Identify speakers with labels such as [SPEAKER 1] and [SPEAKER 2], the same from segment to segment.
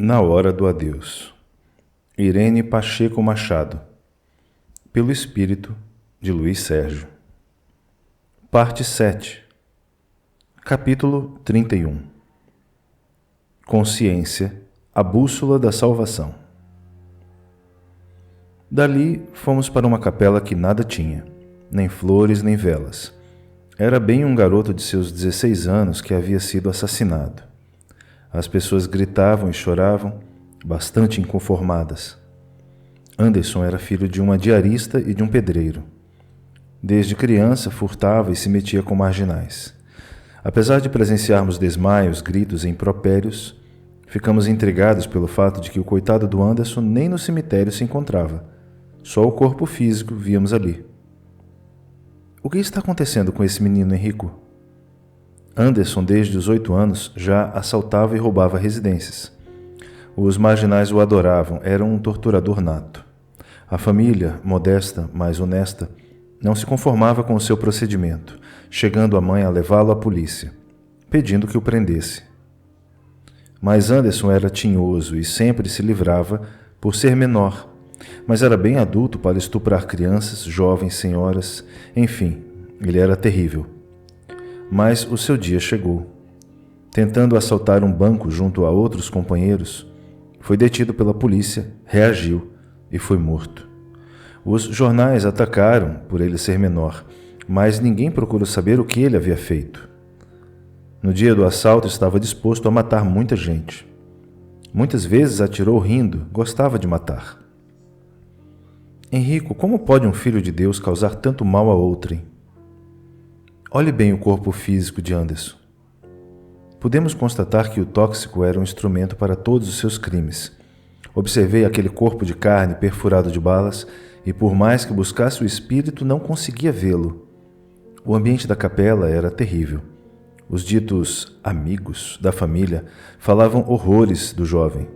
[SPEAKER 1] Na hora do adeus. Irene Pacheco Machado. Pelo Espírito de Luiz Sérgio. Parte 7. Capítulo 31. Consciência, a bússola da salvação. Dali fomos para uma capela que nada tinha, nem flores nem velas. Era bem um garoto de seus 16 anos que havia sido assassinado. As pessoas gritavam e choravam, bastante inconformadas. Anderson era filho de uma diarista e de um pedreiro. Desde criança furtava e se metia com marginais. Apesar de presenciarmos desmaios, gritos e impropérios, ficamos intrigados pelo fato de que o coitado do Anderson nem no cemitério se encontrava. Só o corpo físico víamos ali. O que está acontecendo com esse menino Henrico? Anderson, desde os 8 anos, já assaltava e roubava residências. Os marginais o adoravam, era um torturador nato. A família, modesta, mas honesta, não se conformava com o seu procedimento, chegando a mãe a levá-lo à polícia, pedindo que o prendesse. Mas Anderson era tinhoso e sempre se livrava por ser menor, mas era bem adulto para estuprar crianças, jovens, senhoras, enfim, ele era terrível. Mas o seu dia chegou. Tentando assaltar um banco junto a outros companheiros, foi detido pela polícia, reagiu e foi morto. Os jornais atacaram por ele ser menor, mas ninguém procurou saber o que ele havia feito. No dia do assalto estava disposto a matar muita gente. Muitas vezes atirou rindo, gostava de matar. Henrico, como pode um filho de Deus causar tanto mal a outrem? Olhe bem o corpo físico de Anderson. Podemos constatar que o tóxico era um instrumento para todos os seus crimes. Observei aquele corpo de carne perfurado de balas e, por mais que buscasse o espírito, não conseguia vê-lo. O ambiente da capela era terrível. Os ditos amigos da família falavam horrores do jovem.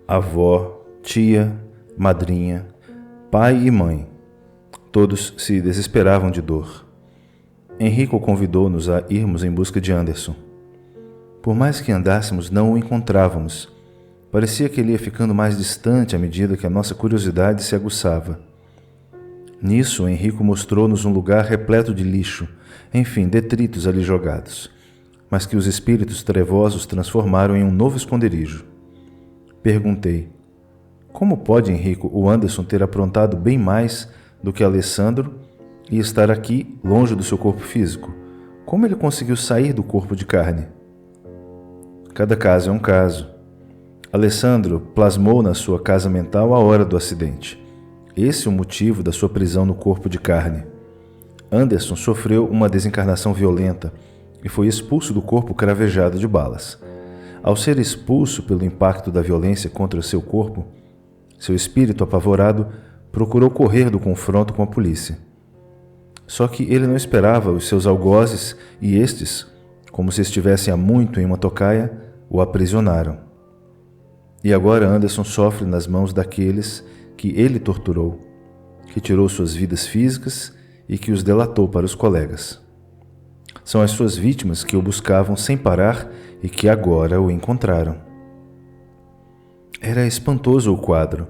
[SPEAKER 1] Avó, tia, madrinha, pai e mãe. Todos se desesperavam de dor. Henrico convidou-nos a irmos em busca de Anderson. Por mais que andássemos, não o encontrávamos. Parecia que ele ia ficando mais distante à medida que a nossa curiosidade se aguçava. Nisso, Henrico mostrou-nos um lugar repleto de lixo, enfim, detritos ali jogados, mas que os espíritos trevosos transformaram em um novo esconderijo. Perguntei: como pode, Henrico, o Anderson ter aprontado bem mais do que Alessandro e estar aqui, longe do seu corpo físico? Como ele conseguiu sair do corpo de carne? Cada caso é um caso. Alessandro plasmou na sua casa mental a hora do acidente. Esse é o motivo da sua prisão no corpo de carne. Anderson sofreu uma desencarnação violenta e foi expulso do corpo cravejado de balas. Ao ser expulso pelo impacto da violência contra seu corpo, seu espírito apavorado procurou correr do confronto com a polícia. Só que ele não esperava os seus algozes e estes, como se estivessem há muito em uma tocaia, o aprisionaram. E agora Anderson sofre nas mãos daqueles que ele torturou, que tirou suas vidas físicas e que os delatou para os colegas. São as suas vítimas que o buscavam sem parar e que agora o encontraram. Era espantoso o quadro.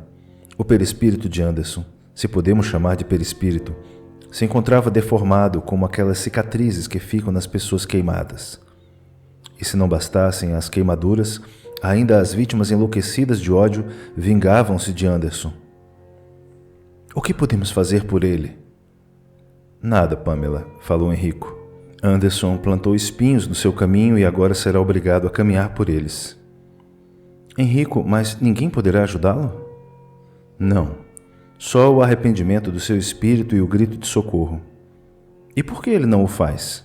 [SPEAKER 1] O perispírito de Anderson, se podemos chamar de perispírito, se encontrava deformado como aquelas cicatrizes que ficam nas pessoas queimadas. E se não bastassem as queimaduras, ainda as vítimas enlouquecidas de ódio vingavam-se de Anderson. O que podemos fazer por ele? Nada, Pamela, falou Henrico. Anderson plantou espinhos no seu caminho e agora será obrigado a caminhar por eles. Henrico, mas ninguém poderá ajudá-lo? Não. Só o arrependimento do seu espírito e o grito de socorro. E por que ele não o faz?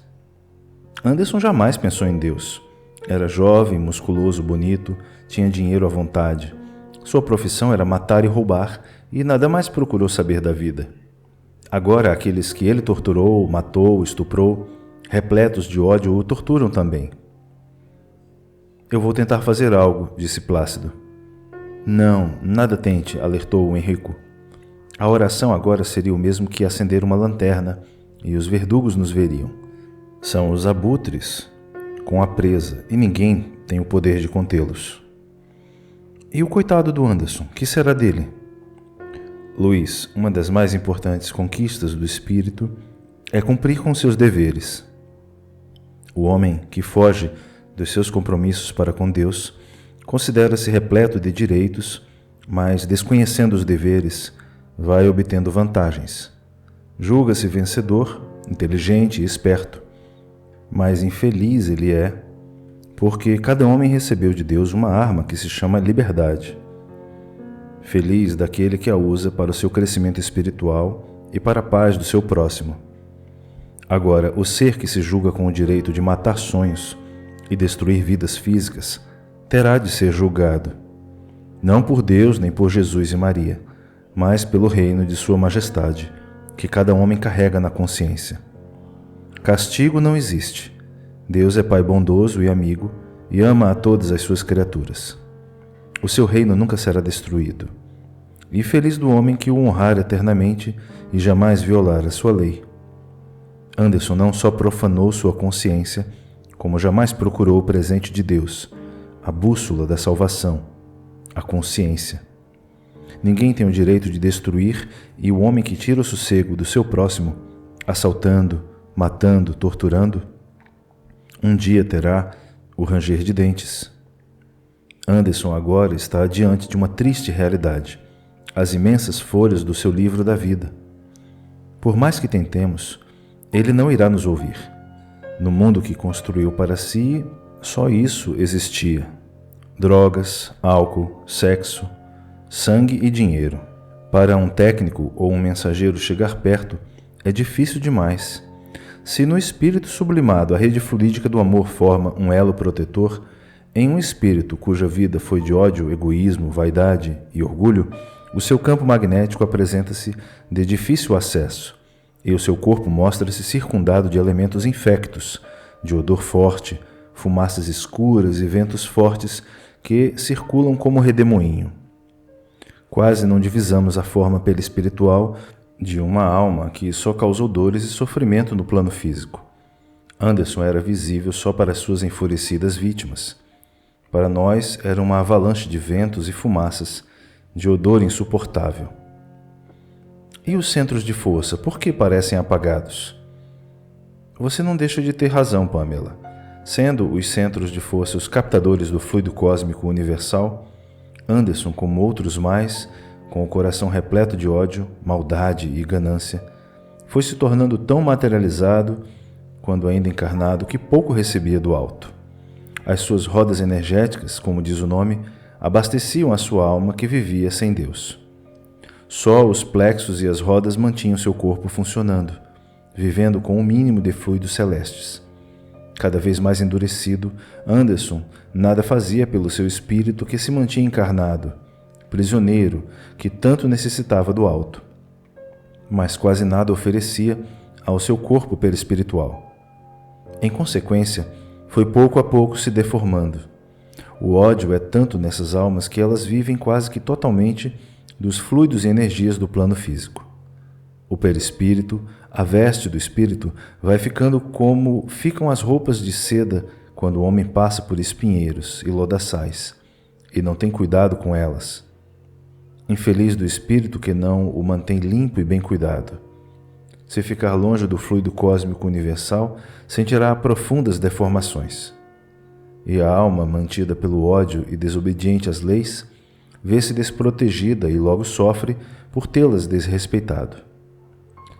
[SPEAKER 1] Anderson jamais pensou em Deus. Era jovem, musculoso, bonito, tinha dinheiro à vontade. Sua profissão era matar e roubar, e nada mais procurou saber da vida. Agora, aqueles que ele torturou, matou, estuprou, repletos de ódio, o torturam também. Eu vou tentar fazer algo, disse Plácido. Não, nada tente, alertou o Henrico. A oração agora seria o mesmo que acender uma lanterna, e os verdugos nos veriam. São os abutres com a presa, e ninguém tem o poder de contê-los. E o coitado do Anderson, que será dele? Luiz, uma das mais importantes conquistas do espírito é cumprir com seus deveres. O homem que foge dos seus compromissos para com Deus considera-se repleto de direitos, mas desconhecendo os deveres, vai obtendo vantagens. Julga-se vencedor, inteligente e esperto, mas infeliz ele é, porque cada homem recebeu de Deus uma arma que se chama liberdade. Feliz daquele que a usa para o seu crescimento espiritual e para a paz do seu próximo. Agora, o ser que se julga com o direito de matar sonhos e destruir vidas físicas terá de ser julgado, não por Deus nem por Jesus e Maria, mas pelo reino de Sua Majestade, que cada homem carrega na consciência. Castigo não existe. Deus é Pai bondoso e amigo e ama a todas as suas criaturas. O seu reino nunca será destruído. E feliz do homem que o honrar eternamente e jamais violar a sua lei. Anderson não só profanou sua consciência, como jamais procurou o presente de Deus, a bússola da salvação, a consciência. Ninguém tem o direito de destruir, e o homem que tira o sossego do seu próximo, assaltando, matando, torturando, um dia terá o ranger de dentes. Anderson agora está diante de uma triste realidade, as imensas folhas do seu livro da vida. Por mais que tentemos, ele não irá nos ouvir. No mundo que construiu para si, só isso existia: drogas, álcool, sexo, sangue e dinheiro. Para um técnico ou um mensageiro chegar perto, é difícil demais. Se no espírito sublimado a rede fluídica do amor forma um elo protetor, em um espírito cuja vida foi de ódio, egoísmo, vaidade e orgulho, o seu campo magnético apresenta-se de difícil acesso, e o seu corpo mostra-se circundado de elementos infectos, de odor forte, fumaças escuras e ventos fortes que circulam como redemoinho. Quase não divisamos a forma perispiritual de uma alma que só causou dores e sofrimento no plano físico. Anderson era visível só para suas enfurecidas vítimas. Para nós era uma avalanche de ventos e fumaças, de odor insuportável. E os centros de força, por que parecem apagados? Você não deixa de ter razão, Pamela. Sendo os centros de força os captadores do fluido cósmico universal, Anderson, como outros mais, com o coração repleto de ódio, maldade e ganância, foi se tornando tão materializado, quando ainda encarnado, que pouco recebia do alto. As suas rodas energéticas, como diz o nome, abasteciam a sua alma que vivia sem Deus. Só os plexos e as rodas mantinham seu corpo funcionando, vivendo com o mínimo de fluidos celestes. Cada vez mais endurecido, Anderson nada fazia pelo seu espírito que se mantinha encarnado, prisioneiro que tanto necessitava do alto. Mas quase nada oferecia ao seu corpo perispiritual. Em consequência, foi pouco a pouco se deformando. O ódio é tanto nessas almas que elas vivem quase que totalmente dos fluidos e energias do plano físico. O perispírito, a veste do espírito, vai ficando como ficam as roupas de seda quando o homem passa por espinheiros e lodaçais e não tem cuidado com elas. Infeliz do espírito que não o mantém limpo e bem cuidado. Se ficar longe do fluido cósmico universal, sentirá profundas deformações. E a alma, mantida pelo ódio e desobediente às leis, vê-se desprotegida e logo sofre por tê-las desrespeitado.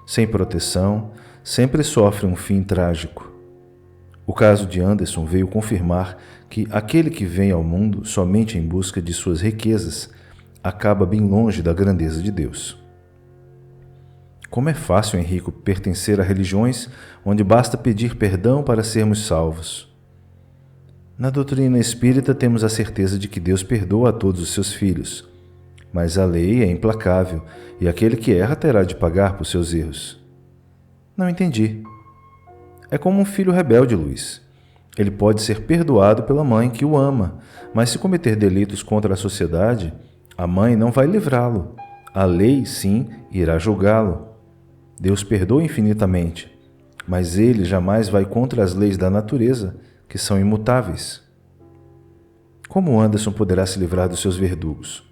[SPEAKER 1] Sem proteção, sempre sofre um fim trágico. O caso de Anderson veio confirmar que aquele que vem ao mundo somente em busca de suas riquezas acaba bem longe da grandeza de Deus. Como é fácil, Henrico, pertencer a religiões onde basta pedir perdão para sermos salvos. Na doutrina espírita temos a certeza de que Deus perdoa a todos os seus filhos, mas a lei é implacável e aquele que erra terá de pagar por seus erros. Não entendi. É como um filho rebelde, Luiz. Ele pode ser perdoado pela mãe que o ama, mas se cometer delitos contra a sociedade, a mãe não vai livrá-lo. A lei, sim, irá julgá-lo. Deus perdoa infinitamente, mas ele jamais vai contra as leis da natureza, que são imutáveis. como Anderson poderá se livrar dos seus verdugos?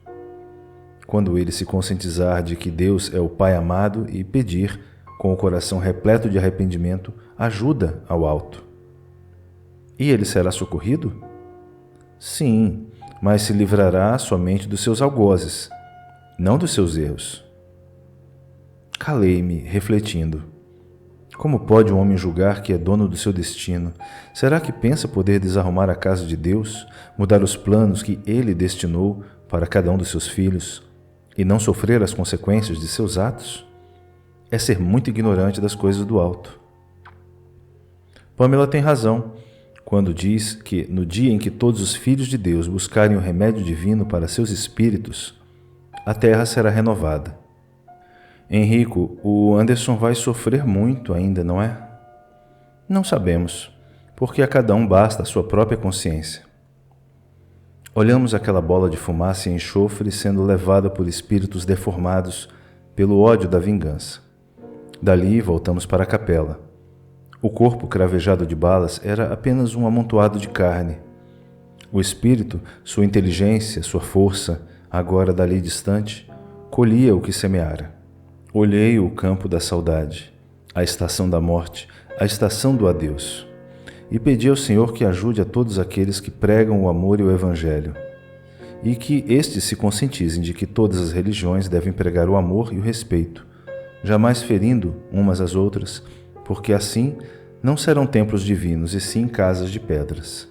[SPEAKER 1] Quando ele se conscientizar de que Deus é o Pai amado e pedir, com o coração repleto de arrependimento, ajuda ao alto. E ele será socorrido? Sim, mas se livrará somente dos seus algozes, não dos seus erros. Calei-me, refletindo. Como pode um homem julgar que é dono do seu destino? Será que pensa poder desarrumar a casa de Deus, mudar os planos que ele destinou para cada um dos seus filhos e não sofrer as consequências de seus atos? É ser muito ignorante das coisas do alto. Pamela tem razão quando diz que, no dia em que todos os filhos de Deus buscarem o remédio divino para seus espíritos, a terra será renovada. Henrico, o Anderson vai sofrer muito ainda, não é? Não sabemos, porque a cada um basta a sua própria consciência. Olhamos aquela bola de fumaça e enxofre sendo levada por espíritos deformados pelo ódio da vingança. Dali voltamos para a capela. O corpo cravejado de balas era apenas um amontoado de carne. O espírito, sua inteligência, sua força, agora dali distante, colhia o que semeara. Olhei o campo da saudade, a estação da morte, a estação do adeus, e pedi ao Senhor que ajude a todos aqueles que pregam o amor e o Evangelho, e que estes se conscientizem de que todas as religiões devem pregar o amor e o respeito, jamais ferindo umas às outras, porque assim não serão templos divinos, e sim casas de pedras.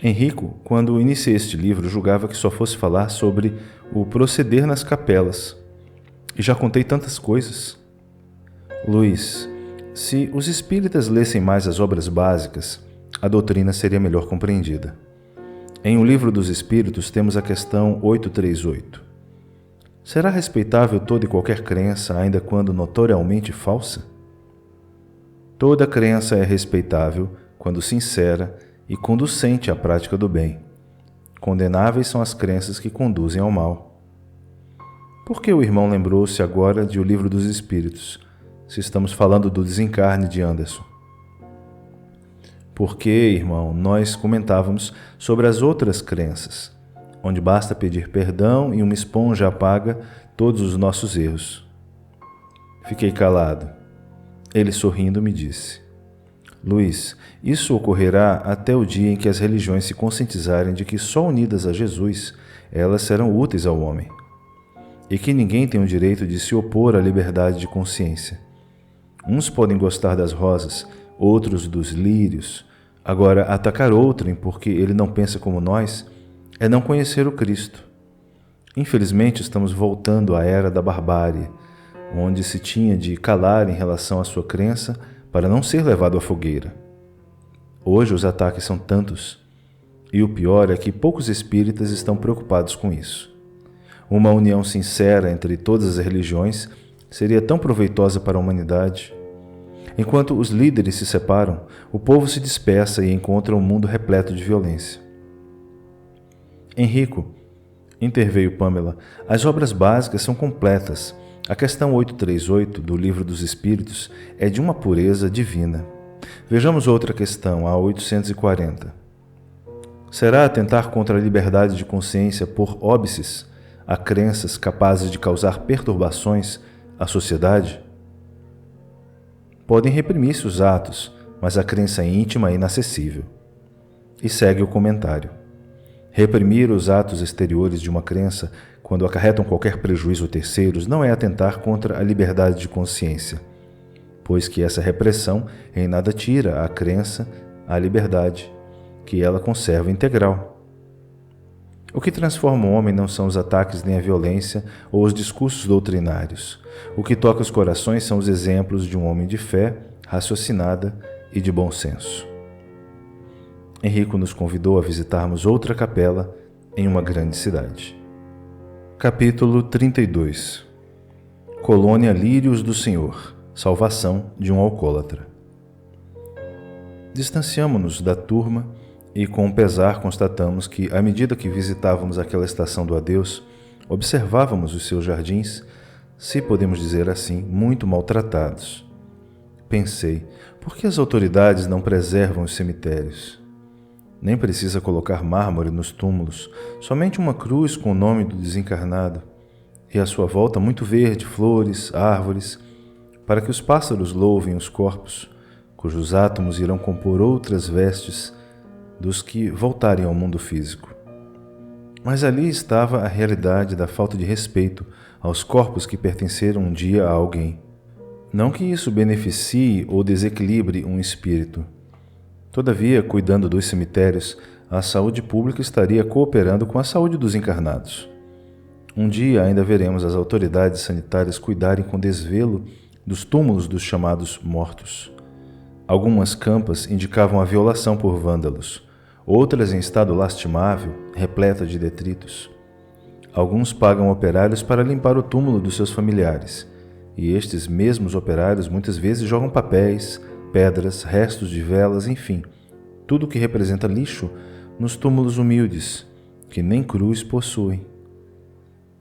[SPEAKER 1] Henrico, quando iniciei este livro, julgava que só fosse falar sobre o proceder nas capelas, e já contei tantas coisas. Luiz, se os espíritas lessem mais as obras básicas, a doutrina seria melhor compreendida. Em O Livro dos Espíritos temos a questão 838. Será respeitável toda e qualquer crença, ainda quando notoriamente falsa? Toda crença é respeitável quando sincera e conducente à prática do bem. Condenáveis são as crenças que conduzem ao mal. Por que o irmão lembrou-se agora de O Livro dos Espíritos, se estamos falando do desencarne de Anderson? Porque, irmão, nós comentávamos sobre as outras crenças, onde basta pedir perdão e uma esponja apaga todos os nossos erros. Fiquei calado. Ele, sorrindo, me disse: Luiz, isso ocorrerá até o dia em que as religiões se conscientizarem de que só unidas a Jesus elas serão úteis ao homem, e que ninguém tem o direito de se opor à liberdade de consciência. Uns podem gostar das rosas, outros dos lírios. Agora, atacar outrem porque ele não pensa como nós é não conhecer o Cristo. Infelizmente, estamos voltando à era da barbárie, onde se tinha de calar em relação à sua crença para não ser levado à fogueira. Hoje os ataques são tantos, e o pior é que poucos espíritas estão preocupados com isso. Uma união sincera entre todas as religiões seria tão proveitosa para a humanidade. Enquanto os líderes se separam, o povo se dispersa e encontra um mundo repleto de violência. Henrico, interveio Pamela, as obras básicas são completas. A questão 838 do Livro dos Espíritos é de uma pureza divina. Vejamos outra questão, a 840. Será atentar contra a liberdade de consciência por óbices a crenças capazes de causar perturbações à sociedade? Podem reprimir-se os atos, mas a crença íntima é inacessível. E segue o comentário. Reprimir os atos exteriores de uma crença, quando acarretam qualquer prejuízo a terceiros, não é atentar contra a liberdade de consciência, pois que essa repressão em nada tira à crença a liberdade, que ela conserva integral. O que transforma o homem não são os ataques nem a violência ou os discursos doutrinários. O que toca os corações são os exemplos de um homem de fé, raciocinada e de bom senso. Henrico nos convidou a visitarmos outra capela em uma grande cidade. Capítulo 32. Colônia Lírios do Senhor. Salvação de um alcoólatra. Distanciamo-nos da turma e com pesar constatamos que, à medida que visitávamos aquela estação do adeus, observávamos os seus jardins, se podemos dizer assim, muito maltratados. Pensei, por que as autoridades não preservam os cemitérios? Nem precisa colocar mármore nos túmulos, somente uma cruz com o nome do desencarnado, e à sua volta muito verde, flores, árvores, para que os pássaros louvem os corpos, cujos átomos irão compor outras vestes dos que voltarem ao mundo físico. Mas ali estava a realidade da falta de respeito aos corpos que pertenceram um dia a alguém. Não que isso beneficie ou desequilibre um espírito. Todavia, cuidando dos cemitérios, a saúde pública estaria cooperando com a saúde dos encarnados. Um dia ainda veremos as autoridades sanitárias cuidarem com desvelo dos túmulos dos chamados mortos. Algumas campas indicavam a violação por vândalos, outras em estado lastimável, repleta de detritos. Alguns pagam operários para limpar o túmulo dos seus familiares, e estes mesmos operários muitas vezes jogam papéis, pedras, restos de velas, enfim, tudo que representa lixo nos túmulos humildes, que nem cruz possuem.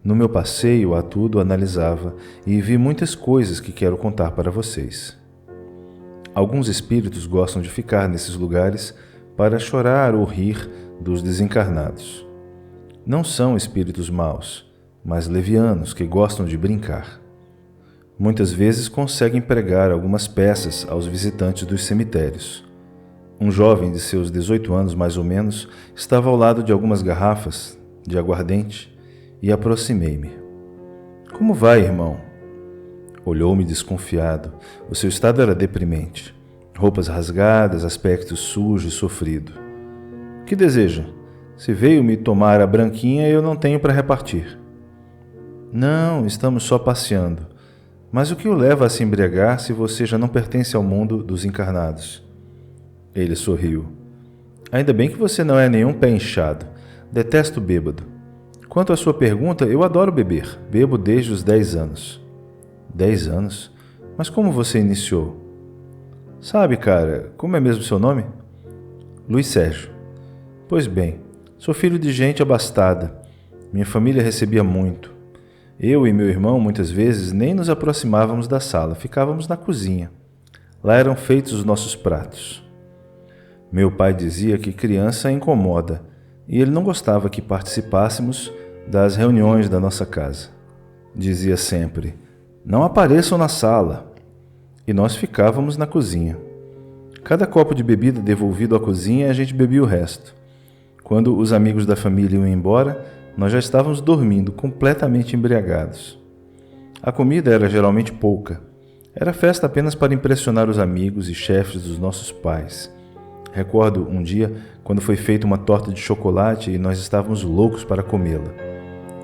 [SPEAKER 1] No meu passeio a tudo analisava e vi muitas coisas que quero contar para vocês. Alguns espíritos gostam de ficar nesses lugares para chorar ou rir dos desencarnados. Não são espíritos maus, mas levianos que gostam de brincar. Muitas vezes conseguem pregar algumas peças aos visitantes dos cemitérios. Um jovem de seus 18 anos, mais ou menos, estava ao lado de algumas garrafas de aguardente e aproximei-me. "Como vai, irmão?" Olhou-me desconfiado. O seu estado era deprimente. Roupas rasgadas, aspecto sujo e sofrido. "Que deseja? Se veio me tomar a branquinha, eu não tenho para repartir." "Não, estamos só passeando. Mas o que o leva a se embriagar se você já não pertence ao mundo dos encarnados?" Ele sorriu. "Ainda bem que você não é nenhum pé inchado. Detesto bêbado. Quanto à sua pergunta, eu adoro beber. Bebo desde os 10 anos. 10 anos? Mas como você iniciou?" "Sabe, cara, como é mesmo seu nome?" "Luiz Sérgio." "Pois bem, sou filho de gente abastada. Minha família recebia muito. Eu e meu irmão, muitas vezes, nem nos aproximávamos da sala, ficávamos na cozinha. Lá eram feitos os nossos pratos. Meu pai dizia que criança incomoda, e ele não gostava que participássemos das reuniões da nossa casa. Dizia sempre: "Não apareçam na sala." E nós ficávamos na cozinha. Cada copo de bebida devolvido à cozinha, a gente bebia o resto. Quando os amigos da família iam embora, nós já estávamos dormindo, completamente embriagados. A comida era geralmente pouca. Era festa apenas para impressionar os amigos e chefes dos nossos pais. Recordo um dia quando foi feita uma torta de chocolate e nós estávamos loucos para comê-la.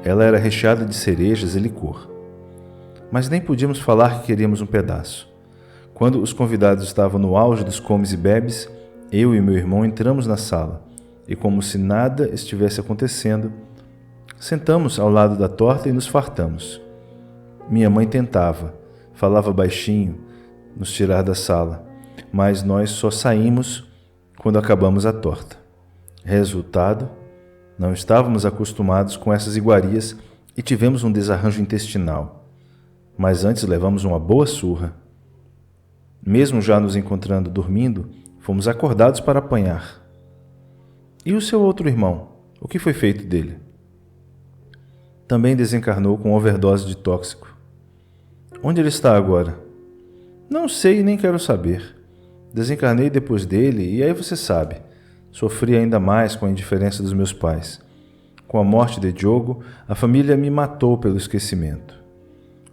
[SPEAKER 1] Ela era recheada de cerejas e licor. Mas nem podíamos falar que queríamos um pedaço. Quando os convidados estavam no auge dos comes e bebes, eu e meu irmão entramos na sala e, como se nada estivesse acontecendo, sentamos ao lado da torta e nos fartamos. Minha mãe tentava, falava baixinho, nos tirar da sala, mas nós só saímos quando acabamos a torta. Resultado, não estávamos acostumados com essas iguarias e tivemos um desarranjo intestinal. Mas antes levamos uma boa surra. Mesmo já nos encontrando dormindo, fomos acordados para apanhar. "E o seu outro irmão? O que foi feito dele?" "Também desencarnou com overdose de tóxico." "Onde ele está agora?" "Não sei e nem quero saber. Desencarnei depois dele e aí você sabe, sofri ainda mais com a indiferença dos meus pais. Com a morte de Diogo, a família me matou pelo esquecimento.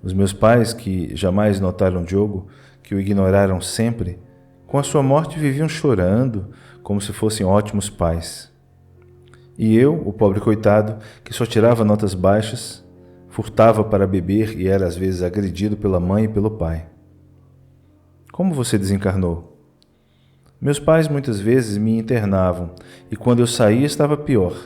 [SPEAKER 1] Os meus pais, que jamais notaram Diogo, que o ignoraram sempre, com a sua morte viviam chorando como se fossem ótimos pais. E eu, o pobre coitado, que só tirava notas baixas, furtava para beber e era às vezes agredido pela mãe e pelo pai." "Como você desencarnou?" "Meus pais muitas vezes me internavam e quando eu saía estava pior.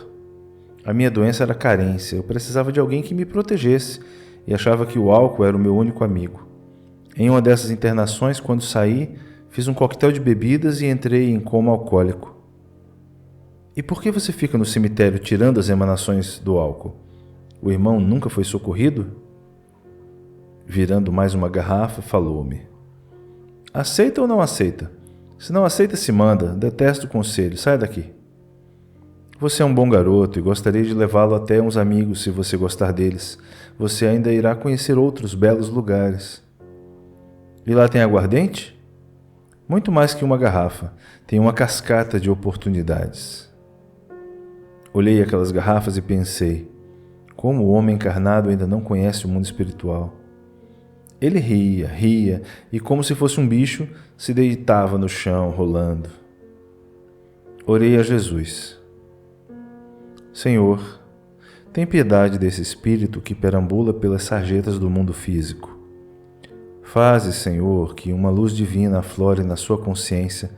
[SPEAKER 1] A minha doença era carência, eu precisava de alguém que me protegesse e achava que o álcool era o meu único amigo. Em uma dessas internações, quando saí, fiz um coquetel de bebidas e entrei em coma alcoólico." "E por que você fica no cemitério tirando as emanações do álcool? O irmão nunca foi socorrido?" Virando mais uma garrafa, falou-me: "Aceita ou não aceita? Se não aceita, se manda. Detesto o conselho. Sai daqui." Você é um bom garoto e gostaria de levá-lo até uns amigos se você gostar deles. Você ainda irá conhecer outros belos lugares. E lá tem aguardente? Muito mais que uma garrafa. Tem uma cascata de oportunidades. Olhei aquelas garrafas e pensei, como o homem encarnado ainda não conhece o mundo espiritual. Ele ria, e como se fosse um bicho, se deitava no chão, rolando. Orei a Jesus. Senhor, tem piedade desse espírito que perambula pelas sarjetas do mundo físico. Faze, Senhor, que uma luz divina aflore na sua consciência,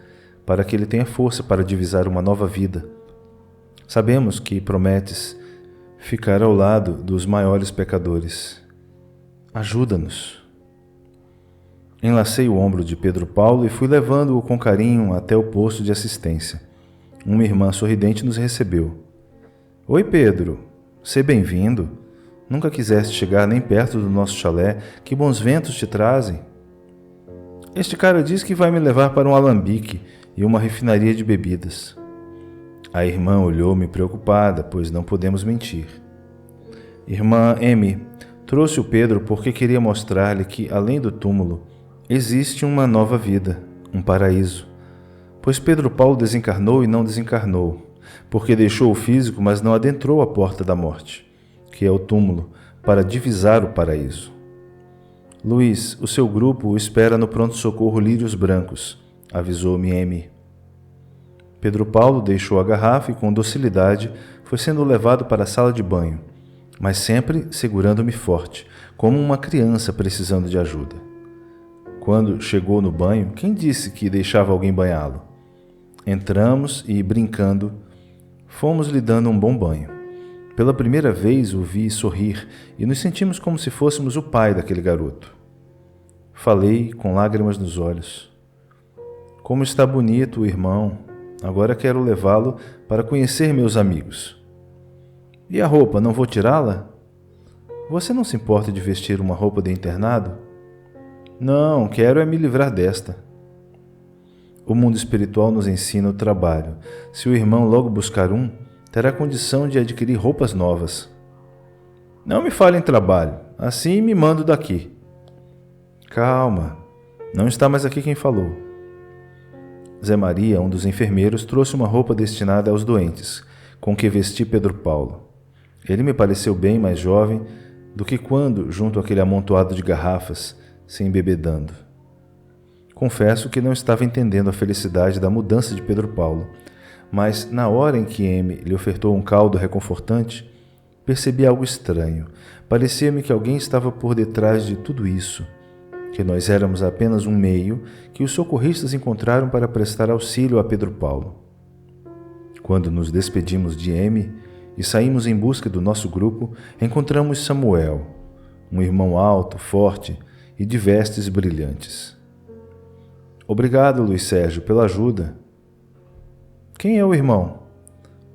[SPEAKER 1] para que ele tenha força para divisar uma nova vida. Sabemos que prometes ficar ao lado dos maiores pecadores. Ajuda-nos. Enlacei o ombro de Pedro Paulo e fui levando-o com carinho até o posto de assistência. Uma irmã sorridente nos recebeu. Oi, Pedro. Seja bem-vindo. Nunca quiseste chegar nem perto do nosso chalé. Que bons ventos te trazem. Este cara diz que vai me levar para um alambique e uma refinaria de bebidas. A irmã olhou-me preocupada, pois não podemos mentir. Irmã M, trouxe o Pedro porque queria mostrar-lhe que, além do túmulo, existe uma nova vida, um paraíso. Pois Pedro Paulo desencarnou e não desencarnou, porque deixou o físico, mas não adentrou a porta da morte, que é o túmulo, para divisar o paraíso. Luiz, o seu grupo o espera no pronto-socorro Lírios Brancos, avisou-me M. Pedro Paulo deixou a garrafa e, com docilidade, foi sendo levado para a sala de banho, mas sempre segurando-me forte, como uma criança precisando de ajuda. Quando chegou no banho, quem disse que deixava alguém banhá-lo? Entramos e, brincando, fomos lhe dando um bom banho. Pela primeira vez o vi sorrir e nos sentimos como se fôssemos o pai daquele garoto. Falei com lágrimas nos olhos. Como está bonito o irmão! Agora quero levá-lo para conhecer meus amigos. E a roupa, não vou tirá-la? Você não se importa de vestir uma roupa de internado? Não, quero é me livrar desta. O mundo espiritual nos ensina o trabalho. Se o irmão logo buscar um, terá condição de adquirir roupas novas. Não me fale em trabalho, assim me mando daqui. Calma, não está mais aqui quem falou. Zé Maria, um dos enfermeiros, trouxe uma roupa destinada aos doentes, com que vesti Pedro Paulo. Ele me pareceu bem mais jovem do que quando, junto àquele amontoado de garrafas, se embebedando. Confesso que não estava entendendo a felicidade da mudança de Pedro Paulo, mas na hora em que M lhe ofertou um caldo reconfortante, percebi algo estranho. Parecia-me que alguém estava por detrás de tudo isso, que nós éramos apenas um meio que os socorristas encontraram para prestar auxílio a Pedro Paulo. Quando nos despedimos de M e saímos em busca do nosso grupo, encontramos Samuel, um irmão alto, forte e de vestes brilhantes. Obrigado, Luiz Sérgio, pela ajuda. Quem é o irmão?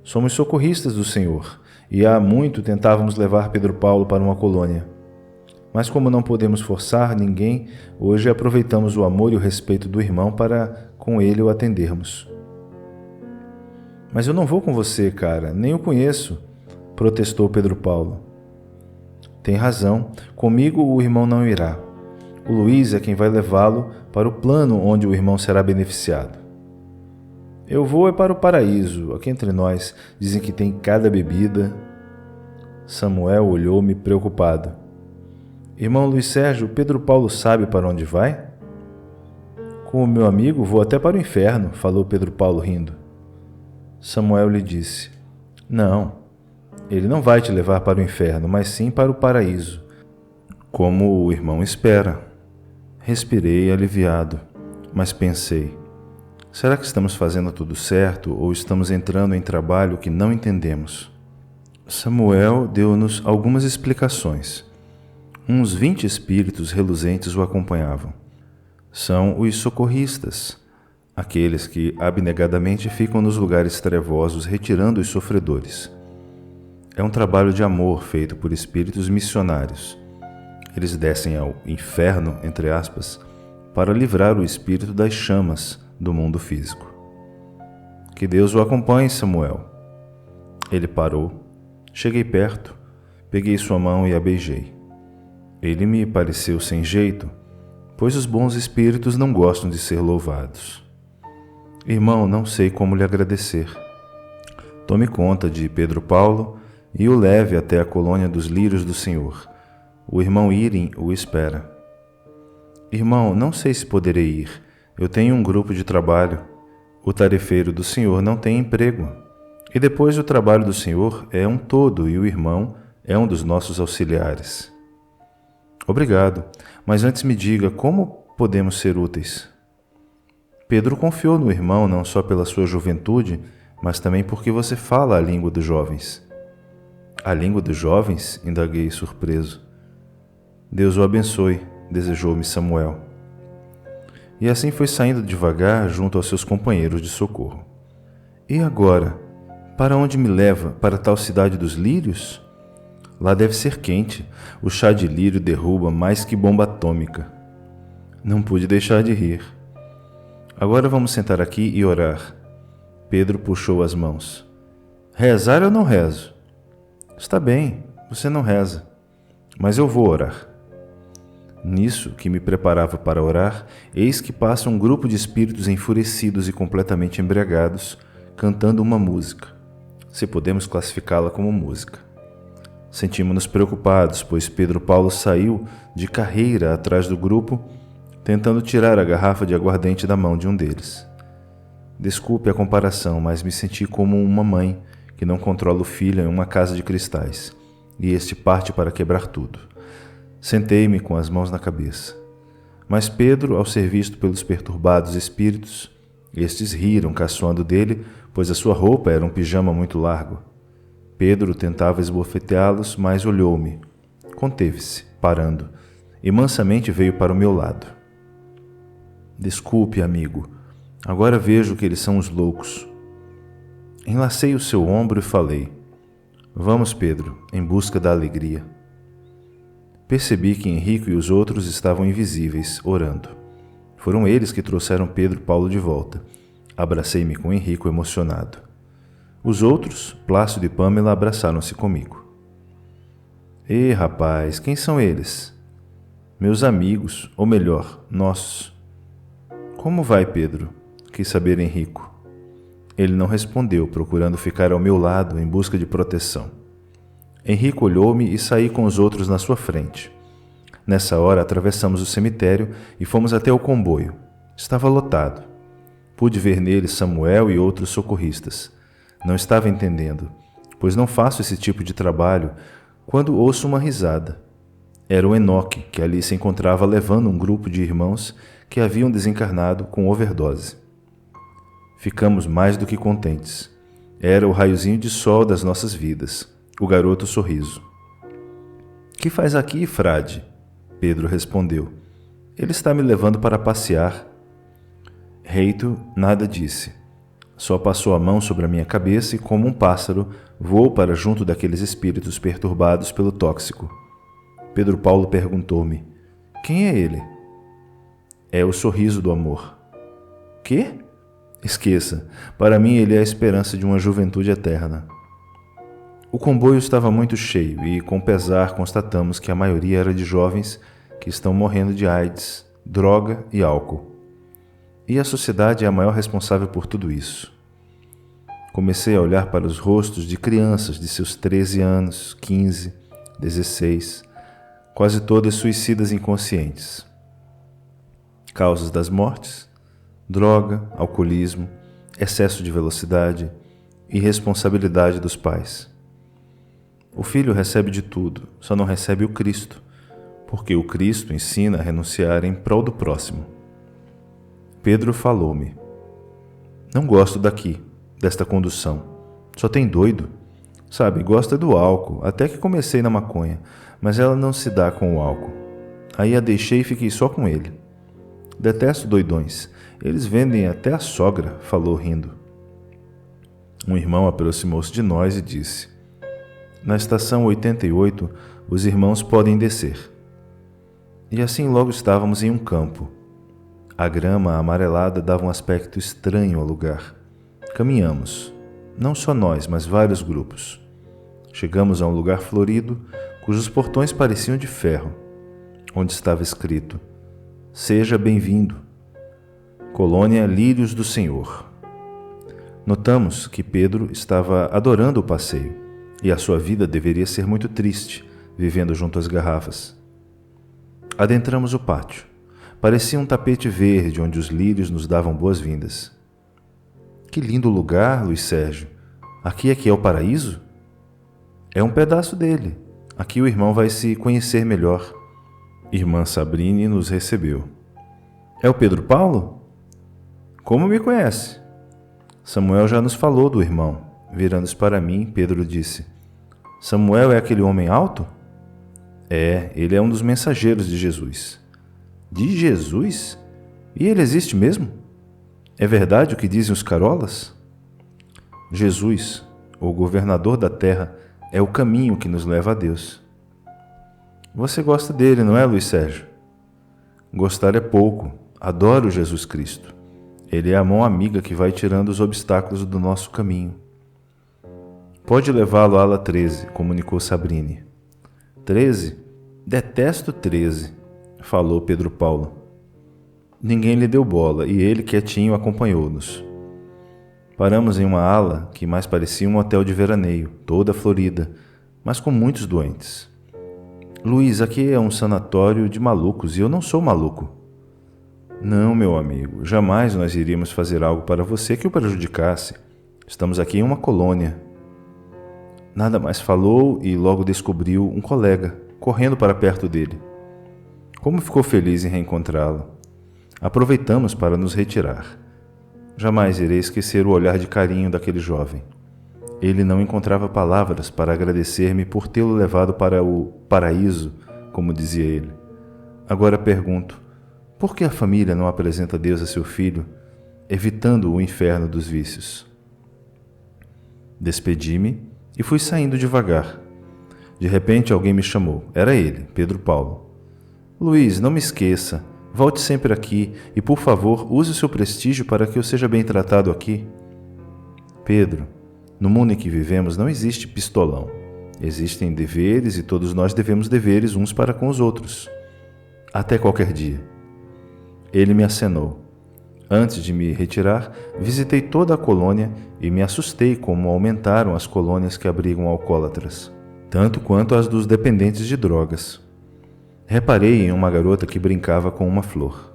[SPEAKER 1] Somos socorristas do Senhor e há muito tentávamos levar Pedro Paulo para uma colônia. Mas como não podemos forçar ninguém, hoje aproveitamos o amor e o respeito do irmão para com ele o atendermos. Mas eu não vou com você, cara, nem o conheço, protestou Pedro Paulo. Tem razão, comigo o irmão não irá. O Luiz é quem vai levá-lo para o plano onde o irmão será beneficiado. Eu vou é para o paraíso, aqui entre nós, dizem que tem cada bebida. Samuel olhou-me preocupado. Irmão Luiz Sérgio, Pedro Paulo sabe para onde vai? Com o meu amigo vou até para o inferno, falou Pedro Paulo rindo. Samuel lhe disse, não, ele não vai te levar para o inferno, mas sim para o paraíso, como o irmão espera. Respirei aliviado, mas pensei, será que estamos fazendo tudo certo ou estamos entrando em trabalho que não entendemos? Samuel deu-nos algumas explicações. Uns 20 espíritos reluzentes o acompanhavam. São os socorristas, aqueles que abnegadamente ficam nos lugares trevosos retirando os sofredores. É um trabalho de amor feito por espíritos missionários. Eles descem ao inferno, entre aspas, para livrar o espírito das chamas do mundo físico. Que Deus o acompanhe, Samuel. Ele parou. Cheguei perto, peguei sua mão e a beijei. Ele me pareceu sem jeito, pois os bons espíritos não gostam de ser louvados. Irmão, não sei como lhe agradecer. Tome conta de Pedro Paulo e o leve até a colônia dos lírios do Senhor. O irmão Irim o espera. Irmão, não sei se poderei ir. Eu tenho um grupo de trabalho. O tarefeiro do Senhor não tem emprego. E depois o trabalho do Senhor é um todo e o irmão é um dos nossos auxiliares. Obrigado, mas antes me diga como podemos ser úteis. Pedro confiou no irmão não só pela sua juventude, mas também porque você fala a língua dos jovens. A língua dos jovens? Indaguei surpreso. Deus o abençoe, desejou-me Samuel. E assim foi saindo devagar junto aos seus companheiros de socorro. E agora, para onde me leva? Para tal cidade dos lírios? Lá deve ser quente. O chá de lírio derruba mais que bomba atômica. Não pude deixar de rir. Agora vamos sentar aqui e orar. Pedro puxou as mãos. Rezar eu não rezo. Está bem, você não reza, mas eu vou orar. Nisso que me preparava para orar, eis que passa um grupo de espíritos enfurecidos e completamente embriagados, cantando uma música, se podemos classificá-la como música. Sentimos-nos preocupados, pois Pedro Paulo saiu de carreira atrás do grupo, tentando tirar a garrafa de aguardente da mão de um deles. Desculpe a comparação, mas me senti como uma mãe que não controla o filho em uma casa de cristais, e este parte para quebrar tudo. Sentei-me com as mãos na cabeça. Mas Pedro, ao ser visto pelos perturbados espíritos, estes riram, caçoando dele, pois a sua roupa era um pijama muito largo. Pedro tentava esbofeteá-los, mas olhou-me. Conteve-se, parando, e mansamente veio para o meu lado. Desculpe, amigo. Agora vejo que eles são os loucos. Enlacei o seu ombro e falei. Vamos, Pedro, em busca da alegria. Percebi que Henrico e os outros estavam invisíveis, orando. Foram eles que trouxeram Pedro Paulo de volta. Abracei-me com Henrico emocionado. Os outros, Plácido e Pâmela, abraçaram-se comigo. Rapaz, quem são eles? Meus amigos, ou melhor, nossos. Como vai, Pedro? Quis saber Henrico. Ele não respondeu, procurando ficar ao meu lado em busca de proteção. Henrico olhou-me e saí com os outros na sua frente. Nessa hora, atravessamos o cemitério e fomos até o comboio. Estava lotado. Pude ver nele Samuel e outros socorristas. Não estava entendendo, pois não faço esse tipo de trabalho quando ouço uma risada. Era o Enoque, que ali se encontrava levando um grupo de irmãos que haviam desencarnado com overdose. Ficamos mais do que contentes. Era o raiozinho de sol das nossas vidas, o garoto sorriso. Que faz aqui, frade? Pedro respondeu. Ele está me levando para passear. Reito nada disse. Só passou a mão sobre a minha cabeça e, como um pássaro, voou para junto daqueles espíritos perturbados pelo tóxico. Pedro Paulo perguntou-me, quem é ele? É o sorriso do amor. Quê? Esqueça, para mim ele é a esperança de uma juventude eterna. O comboio estava muito cheio e, com pesar, constatamos que a maioria era de jovens que estão morrendo de AIDS, droga e álcool. E a sociedade é a maior responsável por tudo isso. Comecei a olhar para os rostos de crianças de seus 13 anos, 15, 16, quase todas suicidas inconscientes. Causas das mortes? Droga, alcoolismo, excesso de velocidade, irresponsabilidade dos pais. O filho recebe de tudo, só não recebe o Cristo, porque o Cristo ensina a renunciar em prol do próximo. Pedro falou-me. Não gosto daqui, desta condução. Só tem doido. Sabe, gosta do álcool, até que comecei na maconha, mas ela não se dá com o álcool. Aí a deixei e fiquei só com ele. Detesto doidões. Eles vendem até a sogra, falou rindo. Um irmão aproximou-se de nós e disse: Na estação 88, os irmãos podem descer. E assim logo estávamos em um campo. A grama amarelada dava um aspecto estranho ao lugar. Caminhamos. Não só nós, mas vários grupos. Chegamos a um lugar florido, cujos portões pareciam de ferro, onde estava escrito: Seja bem-vindo, Colônia Lírios do Senhor. Notamos que Pedro estava adorando o passeio, e a sua vida deveria ser muito triste, vivendo junto às garrafas. Adentramos o pátio. Parecia um tapete verde onde os lírios nos davam boas-vindas. Que lindo lugar, Luiz Sérgio. Aqui é que é o paraíso? É um pedaço dele. Aqui o irmão vai se conhecer melhor. Irmã Sabrine nos recebeu. É o Pedro Paulo? Como me conhece? Samuel já nos falou do irmão. Virando-se para mim, Pedro disse: Samuel é aquele homem alto? É, ele é um dos mensageiros de Jesus. De Jesus? E ele existe mesmo? É verdade o que dizem os carolas? Jesus, o governador da terra, é o caminho que nos leva a Deus. Você gosta dele, não é, Luiz Sérgio? Gostar é pouco. Adoro Jesus Cristo. Ele é a mão amiga que vai tirando os obstáculos do nosso caminho. Pode levá-lo à ala 13, comunicou Sabrine. 13? Detesto 13, falou Pedro Paulo. Ninguém lhe deu bola e ele, quietinho, acompanhou-nos. Paramos em uma ala que mais parecia um hotel de veraneio, toda florida, mas com muitos doentes. Luiz, aqui é um sanatório de malucos e eu não sou maluco. Não, meu amigo, jamais nós iríamos fazer algo para você que o prejudicasse. Estamos aqui em uma colônia. Nada mais falou e logo descobriu um colega, correndo para perto dele. Como ficou feliz em reencontrá-lo. Aproveitamos para nos retirar. Jamais irei esquecer o olhar de carinho daquele jovem. Ele não encontrava palavras para agradecer-me por tê-lo levado para o paraíso, como dizia ele. Agora pergunto, por que a família não apresenta Deus a seu filho, evitando o inferno dos vícios? Despedi-me e fui saindo devagar. De repente alguém me chamou. Era ele, Pedro Paulo. Luiz, não me esqueça. Volte sempre aqui e, por favor, use o seu prestígio para que eu seja bem tratado aqui. Pedro, no mundo em que vivemos não existe pistolão. Existem deveres e todos nós devemos deveres uns para com os outros. Até qualquer dia. Ele me acenou. Antes de me retirar, visitei toda a colônia e me assustei como aumentaram as colônias que abrigam alcoólatras, tanto quanto as dos dependentes de drogas. Reparei em uma garota que brincava com uma flor.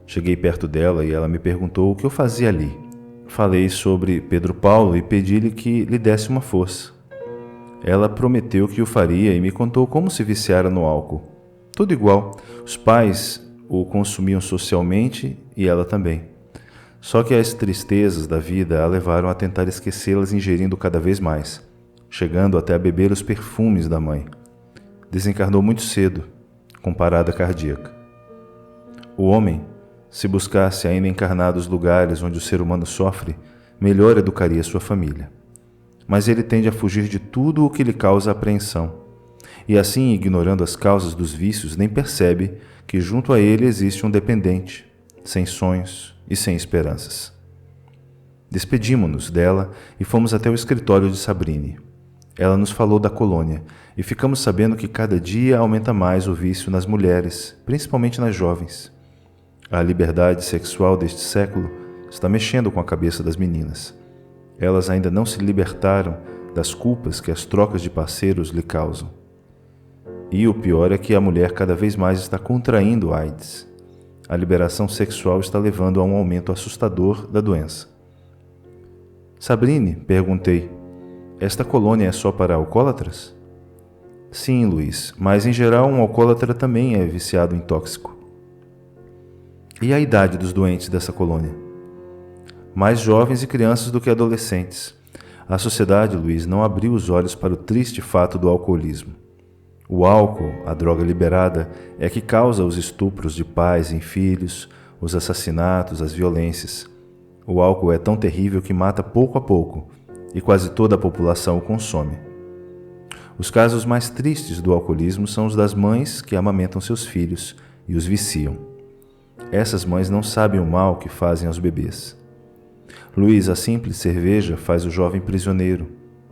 [SPEAKER 1] Cheguei perto dela e ela me perguntou o que eu fazia ali. Falei sobre Pedro Paulo e pedi-lhe que lhe desse uma força. Ela prometeu que o faria e me contou como se viciara no álcool. Tudo igual. Os pais o consumiam socialmente e ela também. Só que as tristezas da vida a levaram a tentar esquecê-las ingerindo cada vez mais, chegando até a beber os perfumes da mãe. Desencarnou muito cedo, com parada cardíaca. O homem, se buscasse ainda encarnar os lugares onde o ser humano sofre, melhor educaria sua família. Mas ele tende a fugir de tudo o que lhe causa apreensão, e assim, ignorando as causas dos vícios, nem percebe que junto a ele existe um dependente, sem sonhos e sem esperanças. Despedimo-nos dela e fomos até o escritório de Sabrine. Ela nos falou da colônia e ficamos sabendo que cada dia aumenta mais o vício nas mulheres, principalmente nas jovens. A liberdade sexual deste século está mexendo com a cabeça das meninas. Elas ainda não se libertaram das culpas que as trocas de parceiros lhe causam. E o pior é que a mulher cada vez mais está contraindo AIDS. A liberação sexual está levando a um aumento assustador da doença. Sabrine, perguntei, esta colônia é só para alcoólatras? Sim, Luiz, mas em geral um alcoólatra também é viciado em tóxico. E a idade dos doentes dessa colônia? Mais jovens e crianças do que adolescentes. A sociedade, Luiz, não abriu os olhos para o triste fato do alcoolismo. O álcool, a droga liberada, é que causa os estupros de pais em filhos, os assassinatos, as violências. O álcool é tão terrível que mata pouco a pouco, e quase toda a população o consome. Os casos mais tristes do alcoolismo são os das mães que amamentam seus filhos e os viciam. Essas mães não sabem o mal que fazem aos bebês. Luiz, a simples cerveja faz o jovem prisioneiro.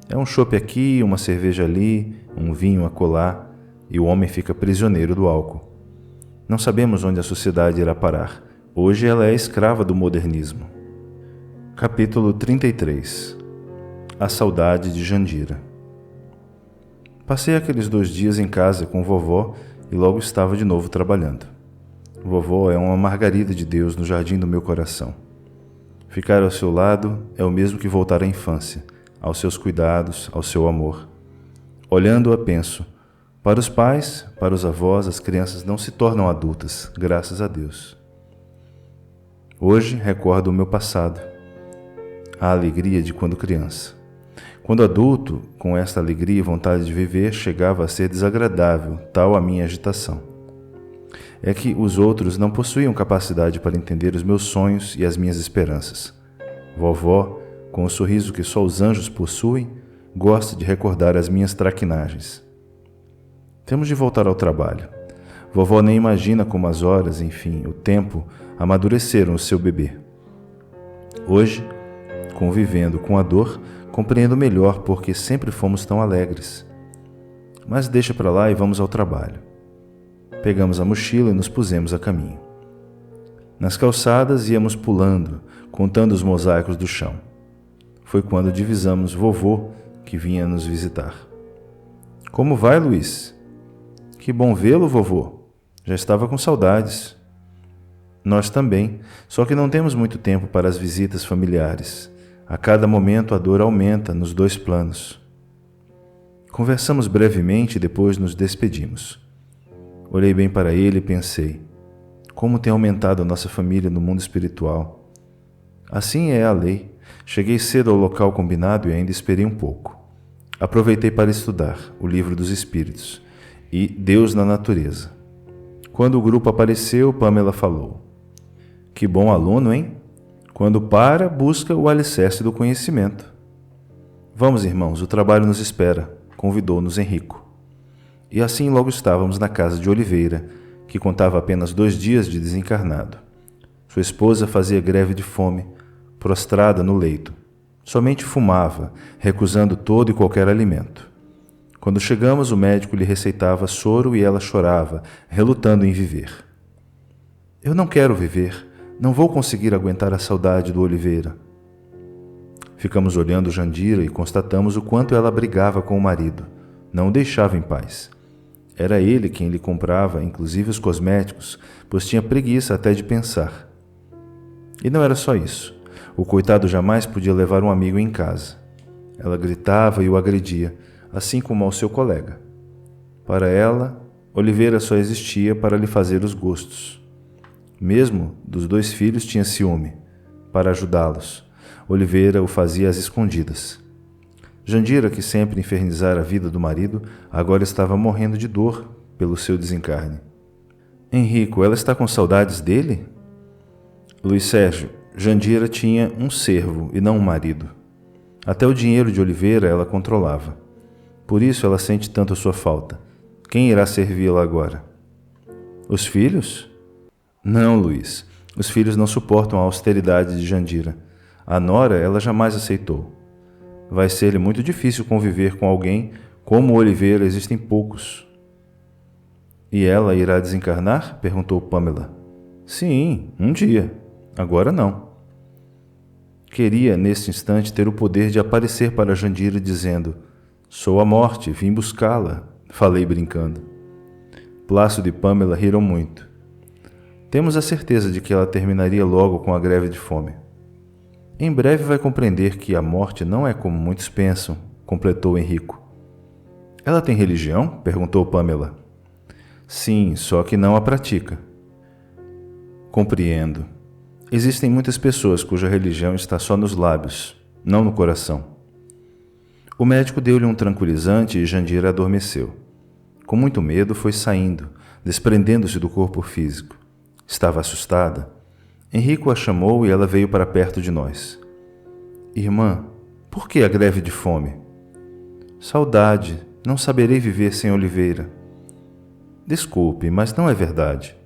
[SPEAKER 1] É um chope aqui, uma cerveja ali, um vinho acolá, e o homem fica prisioneiro do álcool. Não sabemos onde a sociedade irá parar. Hoje ela é escrava do modernismo. Capítulo 33. A saudade de Jandira. Passei aqueles 2 dias em casa com vovó e logo estava de novo trabalhando. Vovó é uma margarida de Deus no jardim do meu coração. Ficar ao seu lado é o mesmo que voltar à infância, aos seus cuidados, ao seu amor. Olhando-a, penso, para os pais, para os avós, as crianças não se tornam adultas, graças a Deus. Hoje recordo o meu passado, a alegria de quando criança. Quando adulto, com esta alegria e vontade de viver, chegava a ser desagradável, tal a minha agitação. É que os outros não possuíam capacidade para entender os meus sonhos e as minhas esperanças. Vovó, com o sorriso que só os anjos possuem, gosta de recordar as minhas traquinagens. Temos de voltar ao trabalho. Vovó nem imagina como as horas, enfim, o tempo, amadureceram o seu bebê. Hoje, convivendo com a dor, compreendo melhor porque sempre fomos tão alegres. Mas deixa para lá e vamos ao trabalho. Pegamos a mochila e nos pusemos a caminho. Nas calçadas íamos pulando, contando os mosaicos do chão. Foi quando divisamos vovô, que vinha nos visitar. Como vai, Luiz? Que bom vê-lo, vovô. Já estava com saudades. Nós também, só que não temos muito tempo para as visitas familiares. A cada momento a dor aumenta nos 2 planos. Conversamos brevemente e depois nos despedimos. Olhei bem para ele e pensei, como tem aumentado a nossa família no mundo espiritual. Assim é a lei. Cheguei cedo ao local combinado e ainda esperei um pouco. Aproveitei para estudar o Livro dos Espíritos e Deus na Natureza. Quando o grupo apareceu, Pamela falou. Que bom aluno, hein? Quando para, busca o alicerce do conhecimento. Vamos, irmãos, o trabalho nos espera, convidou-nos Henrico. E assim logo estávamos na casa de Oliveira, que contava apenas 2 dias de desencarnado. Sua esposa fazia greve de fome, prostrada no leito. Somente fumava, recusando todo e qualquer alimento. Quando chegamos, o médico lhe receitava soro e ela chorava, relutando em viver. Eu não quero viver, não vou conseguir aguentar a saudade do Oliveira. Ficamos olhando Jandira e constatamos o quanto ela brigava com o marido, não o deixava em paz. Era ele quem lhe comprava, inclusive os cosméticos, pois tinha preguiça até de pensar. E não era só isso. O coitado jamais podia levar um amigo em casa. Ela gritava e o agredia, assim como ao seu colega. Para ela, Oliveira só existia para lhe fazer os gostos. Mesmo dos 2 filhos tinha ciúme. Para ajudá-los, Oliveira o fazia às escondidas. Jandira, que sempre infernizara a vida do marido, agora estava morrendo de dor pelo seu desencarne. Henrico, ela está com saudades dele? Luiz Sérgio, Jandira tinha um servo e não um marido. Até o dinheiro de Oliveira ela controlava. Por isso ela sente tanto a sua falta. Quem irá servi-la agora? Os filhos? Não, Luiz. Os filhos não suportam a austeridade de Jandira. A nora ela jamais aceitou. Vai ser-lhe muito difícil conviver com alguém como Oliveira, existem poucos. E ela irá desencarnar? Perguntou Pamela. Sim, um dia. Agora não. Queria, neste instante, ter o poder de aparecer para Jandira dizendo: sou a morte, vim buscá-la. Falei brincando. Plácido e Pamela riram muito. Temos a certeza de que ela terminaria logo com a greve de fome. Em breve vai compreender que a morte não é como muitos pensam, completou Henrico. Ela tem religião? Perguntou Pamela. Sim, só que não a pratica. Compreendo. Existem muitas pessoas cuja religião está só nos lábios, não no coração. O médico deu-lhe um tranquilizante e Jandira adormeceu. Com muito medo foi saindo, desprendendo-se do corpo físico. Estava assustada. Henrico a chamou e ela veio para perto de nós. Irmã, por que a greve de fome? Saudade, não saberei viver sem Oliveira. Desculpe, mas não é verdade.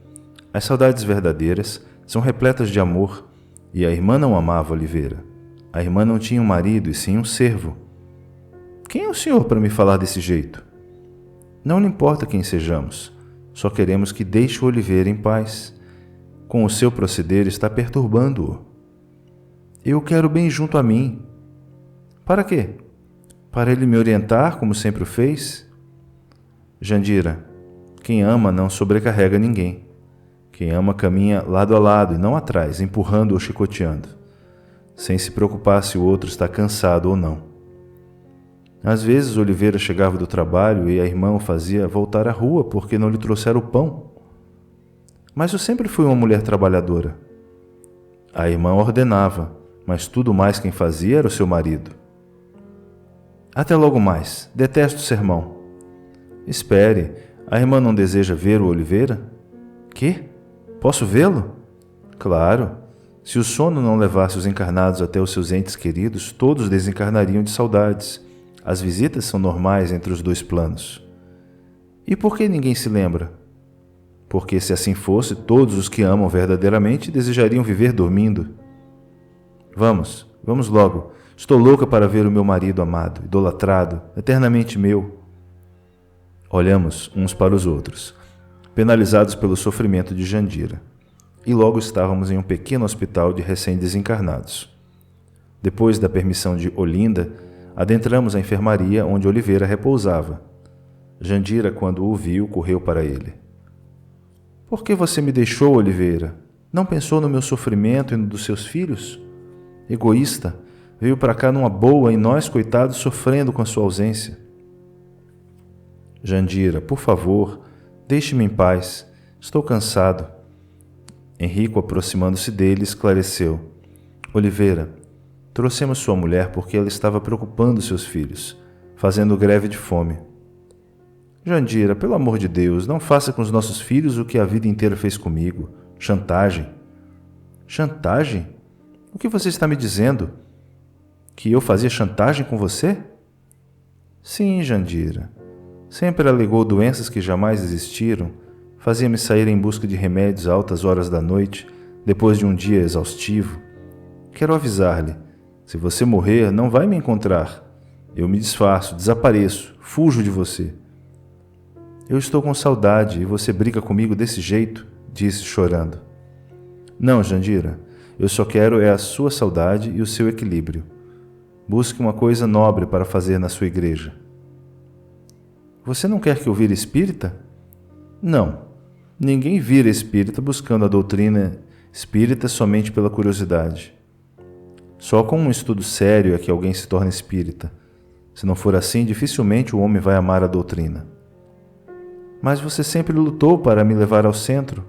[SPEAKER 1] As saudades verdadeiras são repletas de amor E a irmã não amava Oliveira. A irmã não tinha um marido, e sim um servo. Quem é o senhor para me falar desse jeito? Não lhe importa quem sejamos. Só queremos que deixe o Oliveira em paz. Com o seu proceder está perturbando-o. Eu quero bem junto a mim. Para quê? Para ele me orientar, como sempre o fez? Jandira, quem ama não sobrecarrega ninguém. Quem ama caminha lado a lado e não atrás, empurrando ou chicoteando, sem se preocupar se o outro está cansado ou não. Às vezes Oliveira chegava do trabalho e a irmã o fazia voltar à rua porque não lhe trouxeram o pão. Mas eu sempre fui uma mulher trabalhadora. A irmã ordenava, mas tudo mais quem fazia era o seu marido. Até logo mais, detesto o sermão. Espere, a irmã não deseja ver o Oliveira? Quê? Posso vê-lo? Claro. Se o sono não levasse os encarnados até os seus entes queridos, todos desencarnariam de saudades. As visitas são normais entre os dois planos. E por que ninguém se lembra? Porque se assim fosse, todos os que amam verdadeiramente desejariam viver dormindo. Vamos logo. Estou louca para ver o meu marido amado, idolatrado, eternamente meu. Olhamos uns para os outros, penalizados pelo sofrimento de Jandira, e logo estávamos em um pequeno hospital de recém-desencarnados. Depois da permissão de Olinda, adentramos a enfermaria onde Oliveira repousava. Jandira, quando o viu, correu para ele. Por que você me deixou, Oliveira? Não pensou no meu sofrimento e no dos seus filhos? Egoísta, veio para cá numa boa e nós, coitados, sofrendo com a sua ausência. Jandira, por favor, deixe-me em paz. Estou cansado. Henrico, aproximando-se dele, esclareceu. Oliveira, trouxemos sua mulher porque ela estava preocupando seus filhos, fazendo greve de fome. Jandira, pelo amor de Deus, não faça com os nossos filhos o que a vida inteira fez comigo. Chantagem. Chantagem? O que você está me dizendo? Que eu fazia chantagem com você? Sim, Jandira. Sempre alegou doenças que jamais existiram, fazia-me sair em busca de remédios a altas horas da noite, depois de um dia exaustivo. Quero avisar-lhe, se você morrer, não vai me encontrar. Eu me disfarço, desapareço, fujo de você. Eu estou com saudade e você briga comigo desse jeito, disse chorando. Não, Jandira, eu só quero é a sua saudade e o seu equilíbrio. Busque uma coisa nobre para fazer na sua igreja. Você não quer que eu vire espírita? Não. Ninguém vira espírita buscando a doutrina espírita somente pela curiosidade. Só com um estudo sério é que alguém se torna espírita. Se não for assim, dificilmente o homem vai amar a doutrina. Mas você sempre lutou para me levar ao centro?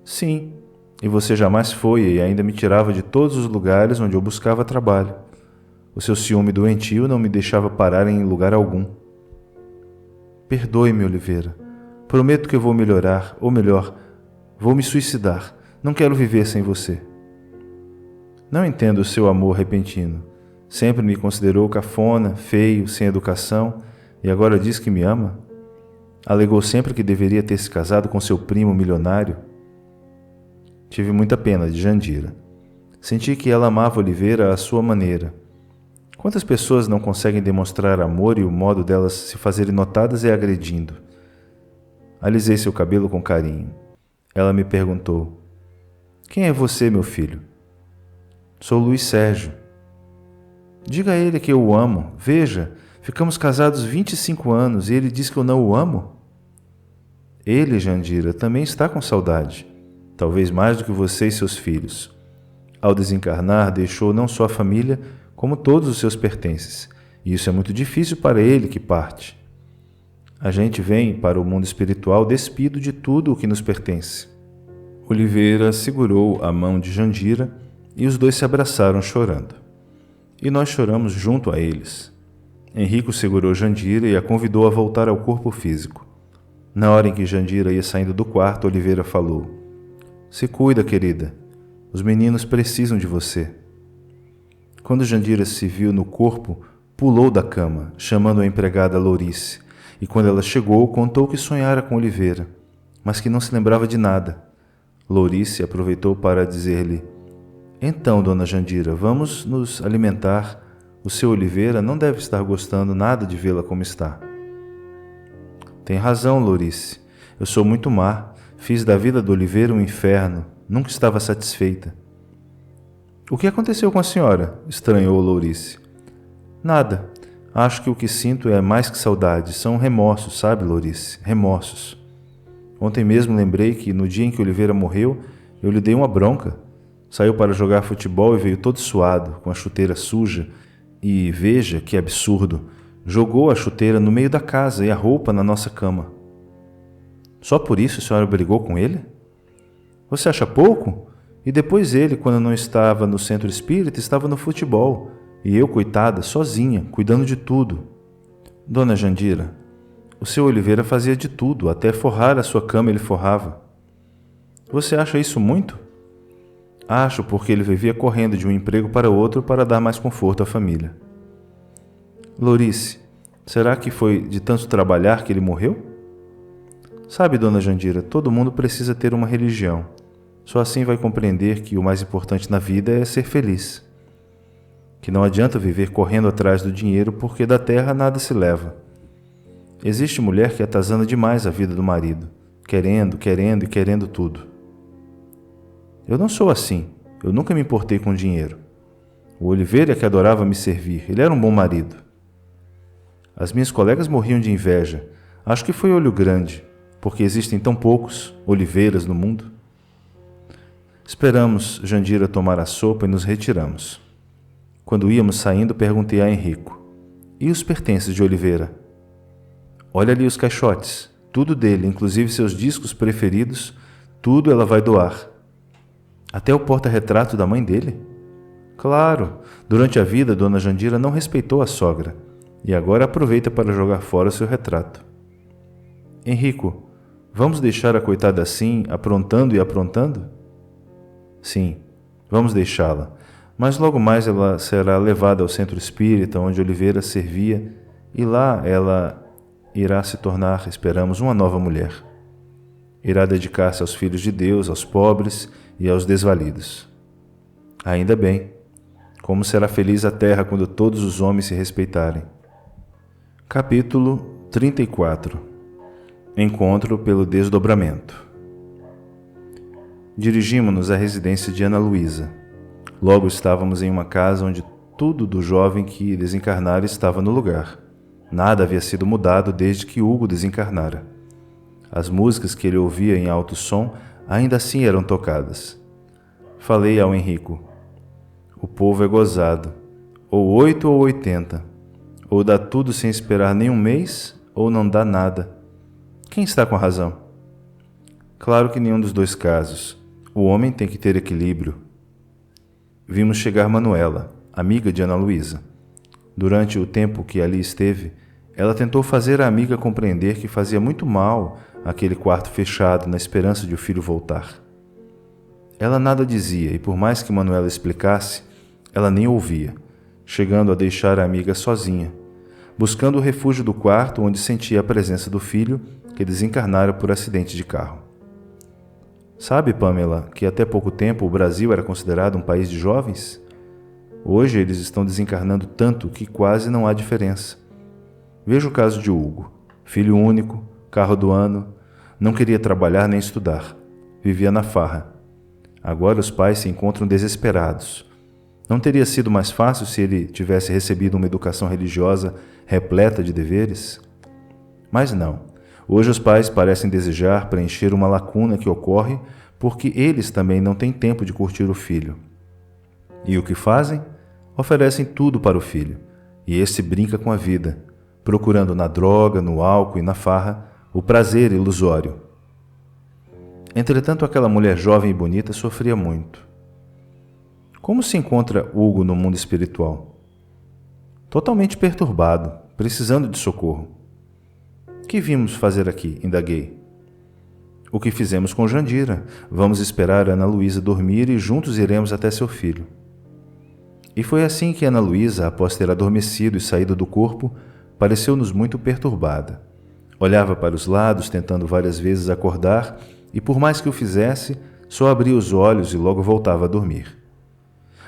[SPEAKER 1] Sim, e você jamais foi e ainda me tirava de todos os lugares onde eu buscava trabalho. O seu ciúme doentio não me deixava parar em lugar algum. Perdoe-me, Oliveira. Prometo que eu vou melhorar, ou melhor, vou me suicidar. Não quero viver sem você. Não entendo o seu amor repentino. Sempre me considerou cafona, feio, sem educação, e agora diz que me ama? Alegou sempre que deveria ter se casado com seu primo milionário. Tive muita pena de Jandira. Senti que ela amava Oliveira à sua maneira. Quantas pessoas não conseguem demonstrar amor e o modo delas se fazerem notadas é agredindo? Alisei seu cabelo com carinho. Ela me perguntou, quem é você, meu filho? Sou Luiz Sérgio. Diga a ele que eu o amo. Veja, ficamos casados 25 anos e ele diz que eu não o amo? Ele, Jandira, também está com saudade, talvez mais do que você e seus filhos. Ao desencarnar, deixou não só a família, como todos os seus pertences, e isso é muito difícil para ele que parte. A gente vem para o mundo espiritual despido de tudo o que nos pertence. Oliveira segurou a mão de Jandira e os dois se abraçaram chorando. E nós choramos junto a eles. Henrico segurou Jandira e a convidou a voltar ao corpo físico. Na hora em que Jandira ia saindo do quarto, Oliveira falou, se cuida, querida. Os meninos precisam de você. Quando Jandira se viu no corpo, pulou da cama, chamando a empregada Lourice, e quando ela chegou, contou que sonhara com Oliveira, mas que não se lembrava de nada. Lourice aproveitou para dizer-lhe, Então, dona Jandira, vamos nos alimentar. O seu Oliveira não deve estar gostando nada de vê-la como está. Tem razão, Lourice. Eu sou muito má. Fiz da vida do Oliveira um inferno. Nunca estava satisfeita. O que aconteceu com a senhora? Estranhou Lourice. Nada. Acho que o que sinto é mais que saudade. São remorsos, sabe, Lourice? Remorsos. Ontem mesmo lembrei que, no dia em que Oliveira morreu, eu lhe dei uma bronca. Saiu para jogar futebol e veio todo suado, com a chuteira suja. E, veja que absurdo, jogou a chuteira no meio da casa e a roupa na nossa cama. Só por isso a senhora brigou com ele? Você acha pouco? E depois ele, quando não estava no centro espírita, estava no futebol. E eu, coitada, sozinha, cuidando de tudo. Dona Jandira, o seu Oliveira fazia de tudo, até forrar a sua cama ele forrava. Você acha isso muito? Acho, porque ele vivia correndo de um emprego para outro para dar mais conforto à família. Lourice, será que foi de tanto trabalhar que ele morreu? Sabe, dona Jandira, todo mundo precisa ter uma religião. Só assim vai compreender que o mais importante na vida é ser feliz. Que não adianta viver correndo atrás do dinheiro porque da terra nada se leva. Existe mulher que atazana demais a vida do marido, querendo e querendo tudo. Eu não sou assim, eu nunca me importei com dinheiro. O Oliveira é que adorava me servir, ele era um bom marido. As minhas colegas morriam de inveja, acho que foi olho grande, porque existem tão poucos Oliveiras no mundo. Esperamos Jandira tomar a sopa e nos retiramos. Quando íamos saindo, perguntei a Henrico: e os pertences de Oliveira? Olha ali os caixotes, tudo dele, inclusive seus discos preferidos, tudo ela vai doar. Até o porta-retrato da mãe dele? Claro, durante a vida, dona Jandira não respeitou a sogra, e agora aproveita para jogar fora seu retrato. Henrico, vamos deixar a coitada assim, aprontando e aprontando? Sim, vamos deixá-la, mas logo mais ela será levada ao centro espírita onde Oliveira servia e lá ela irá se tornar, esperamos, uma nova mulher. Irá dedicar-se aos filhos de Deus, aos pobres e aos desvalidos. Ainda bem, como será feliz a terra quando todos os homens se respeitarem. Capítulo 34. Encontro pelo desdobramento. Dirigimo-nos à residência de Ana Luísa. Logo estávamos em uma casa onde tudo do jovem que desencarnara estava no lugar. Nada havia sido mudado desde que Hugo desencarnara. As músicas que ele ouvia em alto som ainda assim eram tocadas. Falei ao Henrico: o povo é gozado, ou 8 ou 80, ou dá tudo sem esperar nem um mês, ou não dá nada. Quem está com a razão? Claro que nenhum dos dois casos. O homem tem que ter equilíbrio. Vimos chegar Manuela, amiga de Ana Luísa. Durante o tempo que ali esteve, ela tentou fazer a amiga compreender que fazia muito mal aquele quarto fechado na esperança de o filho voltar. Ela nada dizia e, por mais que Manuela explicasse, ela nem ouvia, chegando a deixar a amiga sozinha, buscando o refúgio do quarto onde sentia a presença do filho que desencarnara por acidente de carro. Sabe, Pamela, que até pouco tempo o Brasil era considerado um país de jovens? Hoje eles estão desencarnando tanto que quase não há diferença. Veja o caso de Hugo, filho único, carro do ano, não queria trabalhar nem estudar, vivia na farra. Agora os pais se encontram desesperados. Não teria sido mais fácil se ele tivesse recebido uma educação religiosa repleta de deveres? Mas não. Hoje os pais parecem desejar preencher uma lacuna que ocorre porque eles também não têm tempo de curtir o filho. E o que fazem? Oferecem tudo para o filho, e este brinca com a vida, procurando na droga, no álcool e na farra o prazer ilusório. Entretanto, aquela mulher jovem e bonita sofria muito. Como se encontra Hugo no mundo espiritual? Totalmente perturbado, precisando de socorro. Que vimos fazer aqui? Indaguei. O que fizemos com Jandira. Vamos esperar Ana Luísa dormir e juntos iremos até seu filho. E foi assim que Ana Luísa, após ter adormecido e saído do corpo, pareceu-nos muito perturbada. Olhava para os lados, tentando várias vezes acordar, e por mais que o fizesse, só abria os olhos e logo voltava a dormir.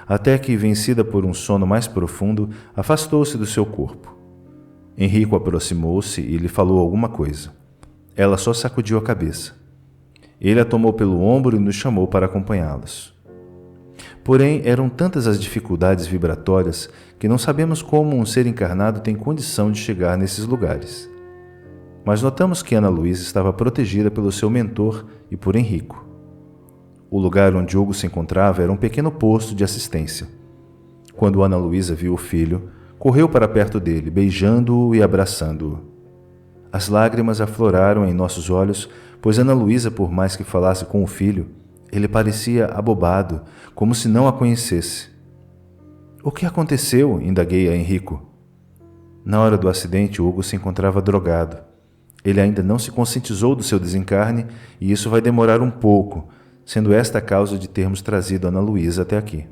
[SPEAKER 1] até que, vencida por um sono mais profundo, afastou-se do seu corpo. Henrico aproximou-se e lhe falou alguma coisa. Ela só sacudiu a cabeça. Ele a tomou pelo ombro e nos chamou para acompanhá-los. Porém, eram tantas as dificuldades vibratórias que não sabemos como um ser encarnado tem condição de chegar nesses lugares. Mas notamos que Ana Luísa estava protegida pelo seu mentor e por Henrico. O lugar onde Hugo se encontrava era um pequeno posto de assistência. Quando Ana Luísa viu o filho, correu para perto dele, beijando-o e abraçando-o. As lágrimas afloraram em nossos olhos, pois Ana Luísa, por mais que falasse com o filho, ele parecia abobado, como se não a conhecesse. O que aconteceu? Indaguei a Henrico. Na hora do acidente, Hugo se encontrava drogado. Ele ainda não se conscientizou do seu desencarne e isso vai demorar um pouco, sendo esta a causa de termos trazido Ana Luísa até aqui.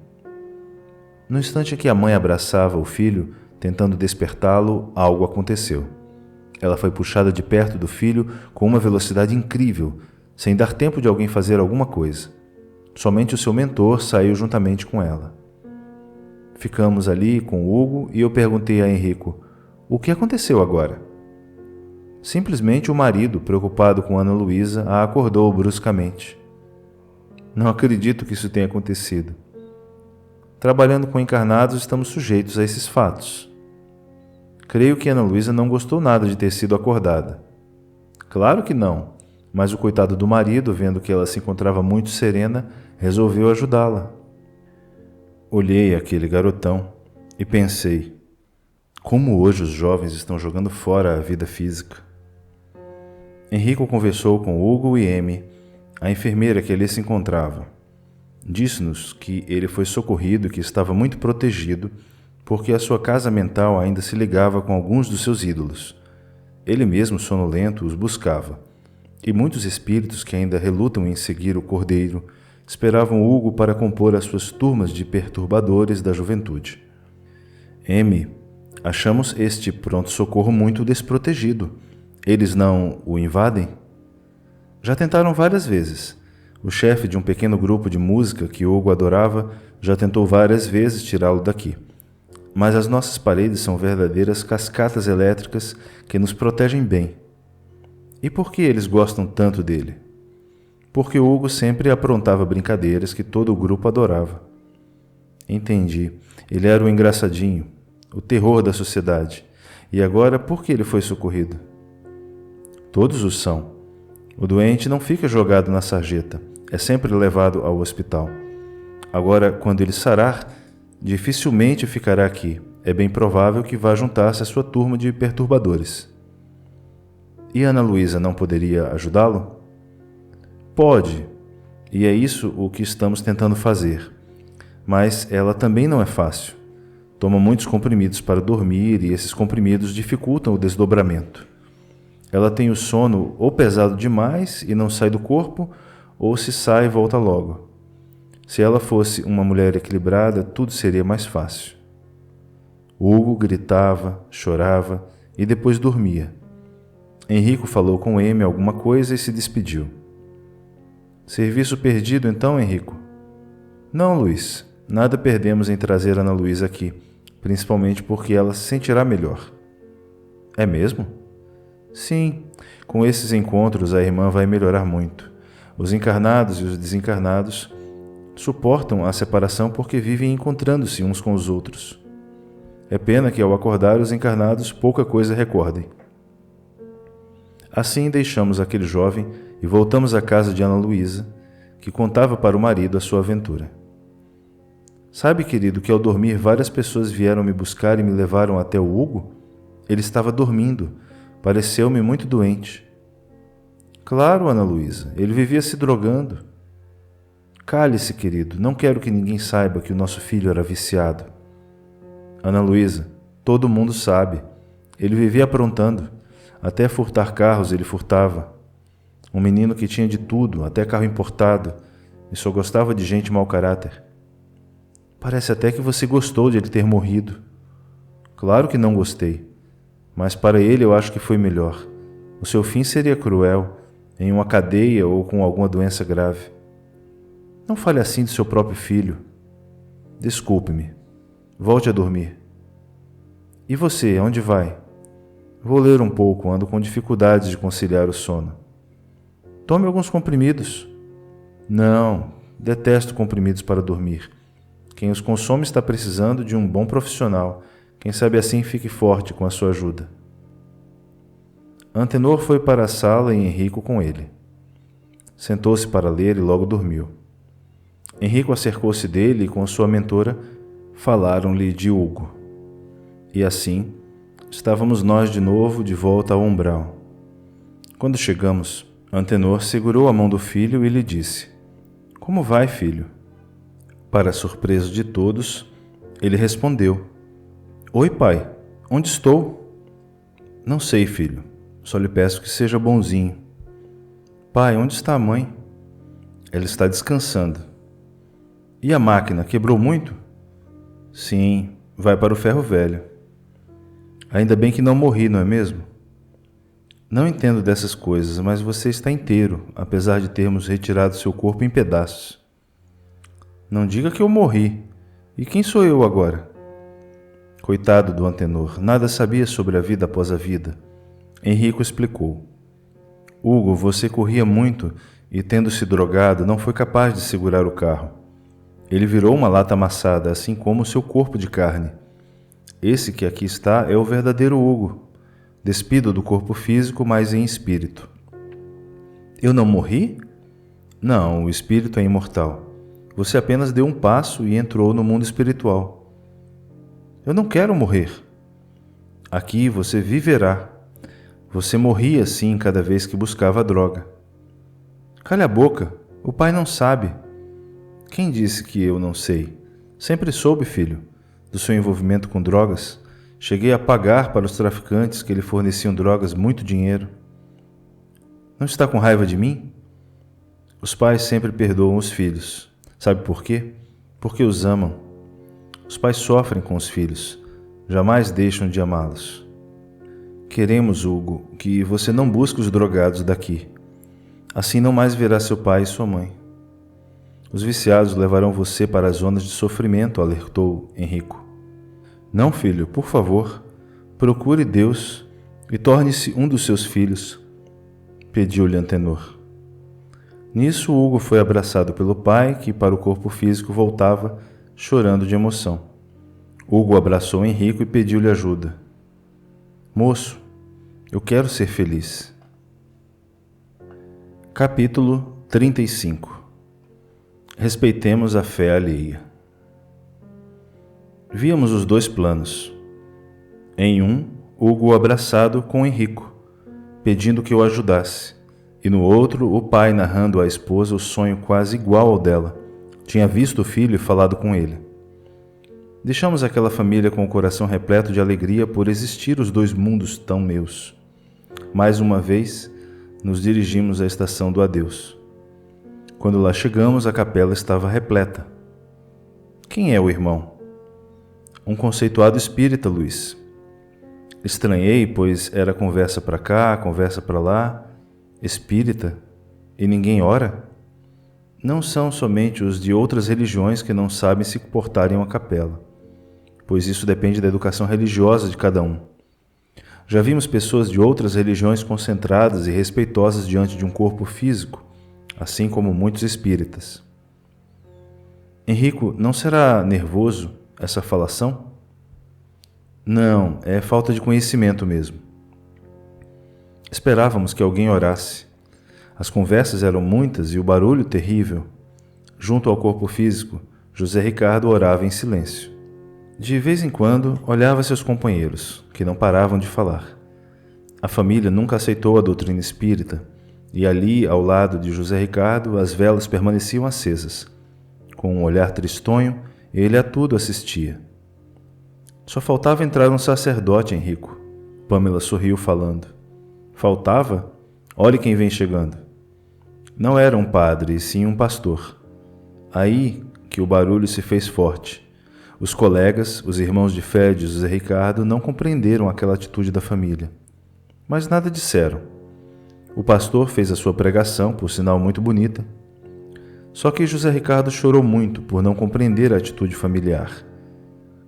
[SPEAKER 1] No instante em que a mãe abraçava o filho, tentando despertá-lo, algo aconteceu. Ela foi puxada de perto do filho com uma velocidade incrível, sem dar tempo de alguém fazer alguma coisa. Somente o seu mentor saiu juntamente com ela. Ficamos ali com Hugo e eu perguntei a Henrico, o que aconteceu agora? Simplesmente o marido, preocupado com Ana Luísa, a acordou bruscamente. Não acredito que isso tenha acontecido. Trabalhando com encarnados, estamos sujeitos a esses fatos. Creio que Ana Luísa não gostou nada de ter sido acordada. Claro que não, mas o coitado do marido, vendo que ela se encontrava muito serena, resolveu ajudá-la. Olhei aquele garotão e pensei, como hoje os jovens estão jogando fora a vida física. Henrico conversou com Hugo e Amy, a enfermeira que ali se encontrava. Disse-nos que ele foi socorrido e que estava muito protegido, porque a sua casa mental ainda se ligava com alguns dos seus ídolos. Ele mesmo, sonolento, os buscava. E muitos espíritos que ainda relutam em seguir o Cordeiro esperavam Hugo para compor as suas turmas de perturbadores da juventude. M. Achamos este pronto-socorro muito desprotegido. Eles não o invadem? Já tentaram várias vezes. O chefe de um pequeno grupo de música que Hugo adorava já tentou várias vezes tirá-lo daqui. Mas as nossas paredes são verdadeiras cascatas elétricas que nos protegem bem. E por que eles gostam tanto dele? Porque Hugo sempre aprontava brincadeiras que todo o grupo adorava. Entendi. Ele era o engraçadinho, o terror da sociedade. E agora, por que ele foi socorrido? Todos o são. O doente não fica jogado na sarjeta, é sempre levado ao hospital. Agora, quando ele sarar, dificilmente ficará aqui. É bem provável que vá juntar-se à sua turma de perturbadores. E Ana Luísa não poderia ajudá-lo? Pode, e é isso o que estamos tentando fazer. Mas ela também não é fácil. Toma muitos comprimidos para dormir e esses comprimidos dificultam o desdobramento. Ela tem o sono ou pesado demais e não sai do corpo, ou se sai, volta logo. Se ela fosse uma mulher equilibrada, tudo seria mais fácil. Hugo gritava, chorava e depois dormia. Henrico falou com Amy alguma coisa e se despediu. Serviço perdido então, Henrico? Não, Luiz. Nada perdemos em trazer Ana Luísa aqui, principalmente porque ela se sentirá melhor. É mesmo? Sim, com esses encontros a irmã vai melhorar muito. Os encarnados e os desencarnados suportam a separação porque vivem encontrando-se uns com os outros. É pena que ao acordar os encarnados pouca coisa recordem. Assim deixamos aquele jovem e voltamos à casa de Ana Luísa, que contava para o marido a sua aventura. Sabe, querido, que ao dormir várias pessoas vieram me buscar e me levaram até o Hugo? Ele estava dormindo. Pareceu-me muito doente. Claro, Ana Luísa, ele vivia se drogando. Cale-se, querido, não quero que ninguém saiba que o nosso filho era viciado. Ana Luísa, todo mundo sabe. Ele vivia aprontando. Até furtar carros ele furtava. Um menino que tinha de tudo, até carro importado, e só gostava de gente mau caráter. Parece até que você gostou de ele ter morrido. Claro que não gostei, mas para ele eu acho que foi melhor. O seu fim seria cruel, em uma cadeia ou com alguma doença grave. Não fale assim de seu próprio filho. Desculpe-me. Volte a dormir. E você, aonde vai? Vou ler um pouco, ando com dificuldades de conciliar o sono. Tome alguns comprimidos. Não, detesto comprimidos para dormir. Quem os consome está precisando de um bom profissional. Quem sabe assim fique forte com a sua ajuda. Antenor foi para a sala e Henrico com ele. Sentou-se para ler e logo dormiu. Henrico acercou-se dele e com sua mentora falaram-lhe de Hugo. E assim, estávamos nós de novo de volta ao umbral. Quando chegamos, Antenor segurou a mão do filho e lhe disse: Como vai, filho? Para surpresa de todos, ele respondeu: Oi, pai, onde estou? Não sei, filho, só lhe peço que seja bonzinho. Pai, onde está a mãe? Ela está descansando. E a máquina quebrou muito? Sim, vai para o ferro velho. Ainda bem que não morri, não é mesmo? Não entendo dessas coisas, mas você está inteiro, apesar de termos retirado seu corpo em pedaços. Não diga que eu morri. E quem sou eu agora? Coitado do Antenor, nada sabia sobre a vida após a vida. Henrico explicou. Hugo, você corria muito e, tendo se drogado, não foi capaz de segurar o carro. Ele virou uma lata amassada, assim como seu corpo de carne. Esse que aqui está é o verdadeiro Hugo, despido do corpo físico, mas em espírito. Eu não morri? Não, o espírito é imortal. Você apenas deu um passo e entrou no mundo espiritual. Eu não quero morrer. Aqui você viverá. Você morria assim cada vez que buscava a droga. Cale a boca, o pai não sabe. Quem disse que eu não sei? Sempre soube, filho, do seu envolvimento com drogas. Cheguei a pagar para os traficantes que lhe forneciam drogas muito dinheiro. Não está com raiva de mim? Os pais sempre perdoam os filhos. Sabe por quê? Porque os amam. Os pais sofrem com os filhos, jamais deixam de amá-los. Queremos, Hugo, que você não busque os drogados daqui. Assim não mais verá seu pai e sua mãe. Os viciados levarão você para as zonas de sofrimento, alertou Henrico. Não, filho, por favor, procure Deus e torne-se um dos seus filhos, pediu-lhe Antenor. Nisso, Hugo foi abraçado pelo pai, que para o corpo físico voltava, chorando de emoção. Hugo abraçou Henrico e pediu-lhe ajuda. Moço, eu quero ser feliz. Capítulo 35. Respeitemos a fé alheia. Víamos os dois planos. Em um, Hugo abraçado com Henrico, pedindo que o ajudasse, e no outro, o pai narrando à esposa o sonho quase igual ao dela. Tinha visto o filho e falado com ele. Deixamos aquela família com o coração repleto de alegria por existir os dois mundos tão meus. Mais uma vez, nos dirigimos à estação do adeus. Quando lá chegamos, a capela estava repleta. Quem é o irmão? Um conceituado espírita, Luiz. Estranhei, pois era conversa para cá, conversa para lá. Espírita? E ninguém ora? Não são somente os de outras religiões que não sabem se portar em uma capela, pois isso depende da educação religiosa de cada um. Já vimos pessoas de outras religiões concentradas e respeitosas diante de um corpo físico, assim como muitos espíritas. Henrico, não será nervoso essa falação? Não, é falta de conhecimento mesmo. Esperávamos que alguém orasse. As conversas eram muitas e o barulho terrível. Junto ao corpo físico, José Ricardo orava em silêncio. De vez em quando, olhava seus companheiros, que não paravam de falar. A família nunca aceitou a doutrina espírita, e ali, ao lado de José Ricardo, as velas permaneciam acesas. Com um olhar tristonho, ele a tudo assistia. Só faltava entrar um sacerdote, Henrico. Pamela sorriu falando. Faltava? Olhe quem vem chegando. Não era um padre, e sim um pastor. Aí que o barulho se fez forte. Os colegas, os irmãos de fé de José Ricardo, não compreenderam aquela atitude da família. Mas nada disseram. O pastor fez a sua pregação, por sinal muito bonita. Só que José Ricardo chorou muito por não compreender a atitude familiar.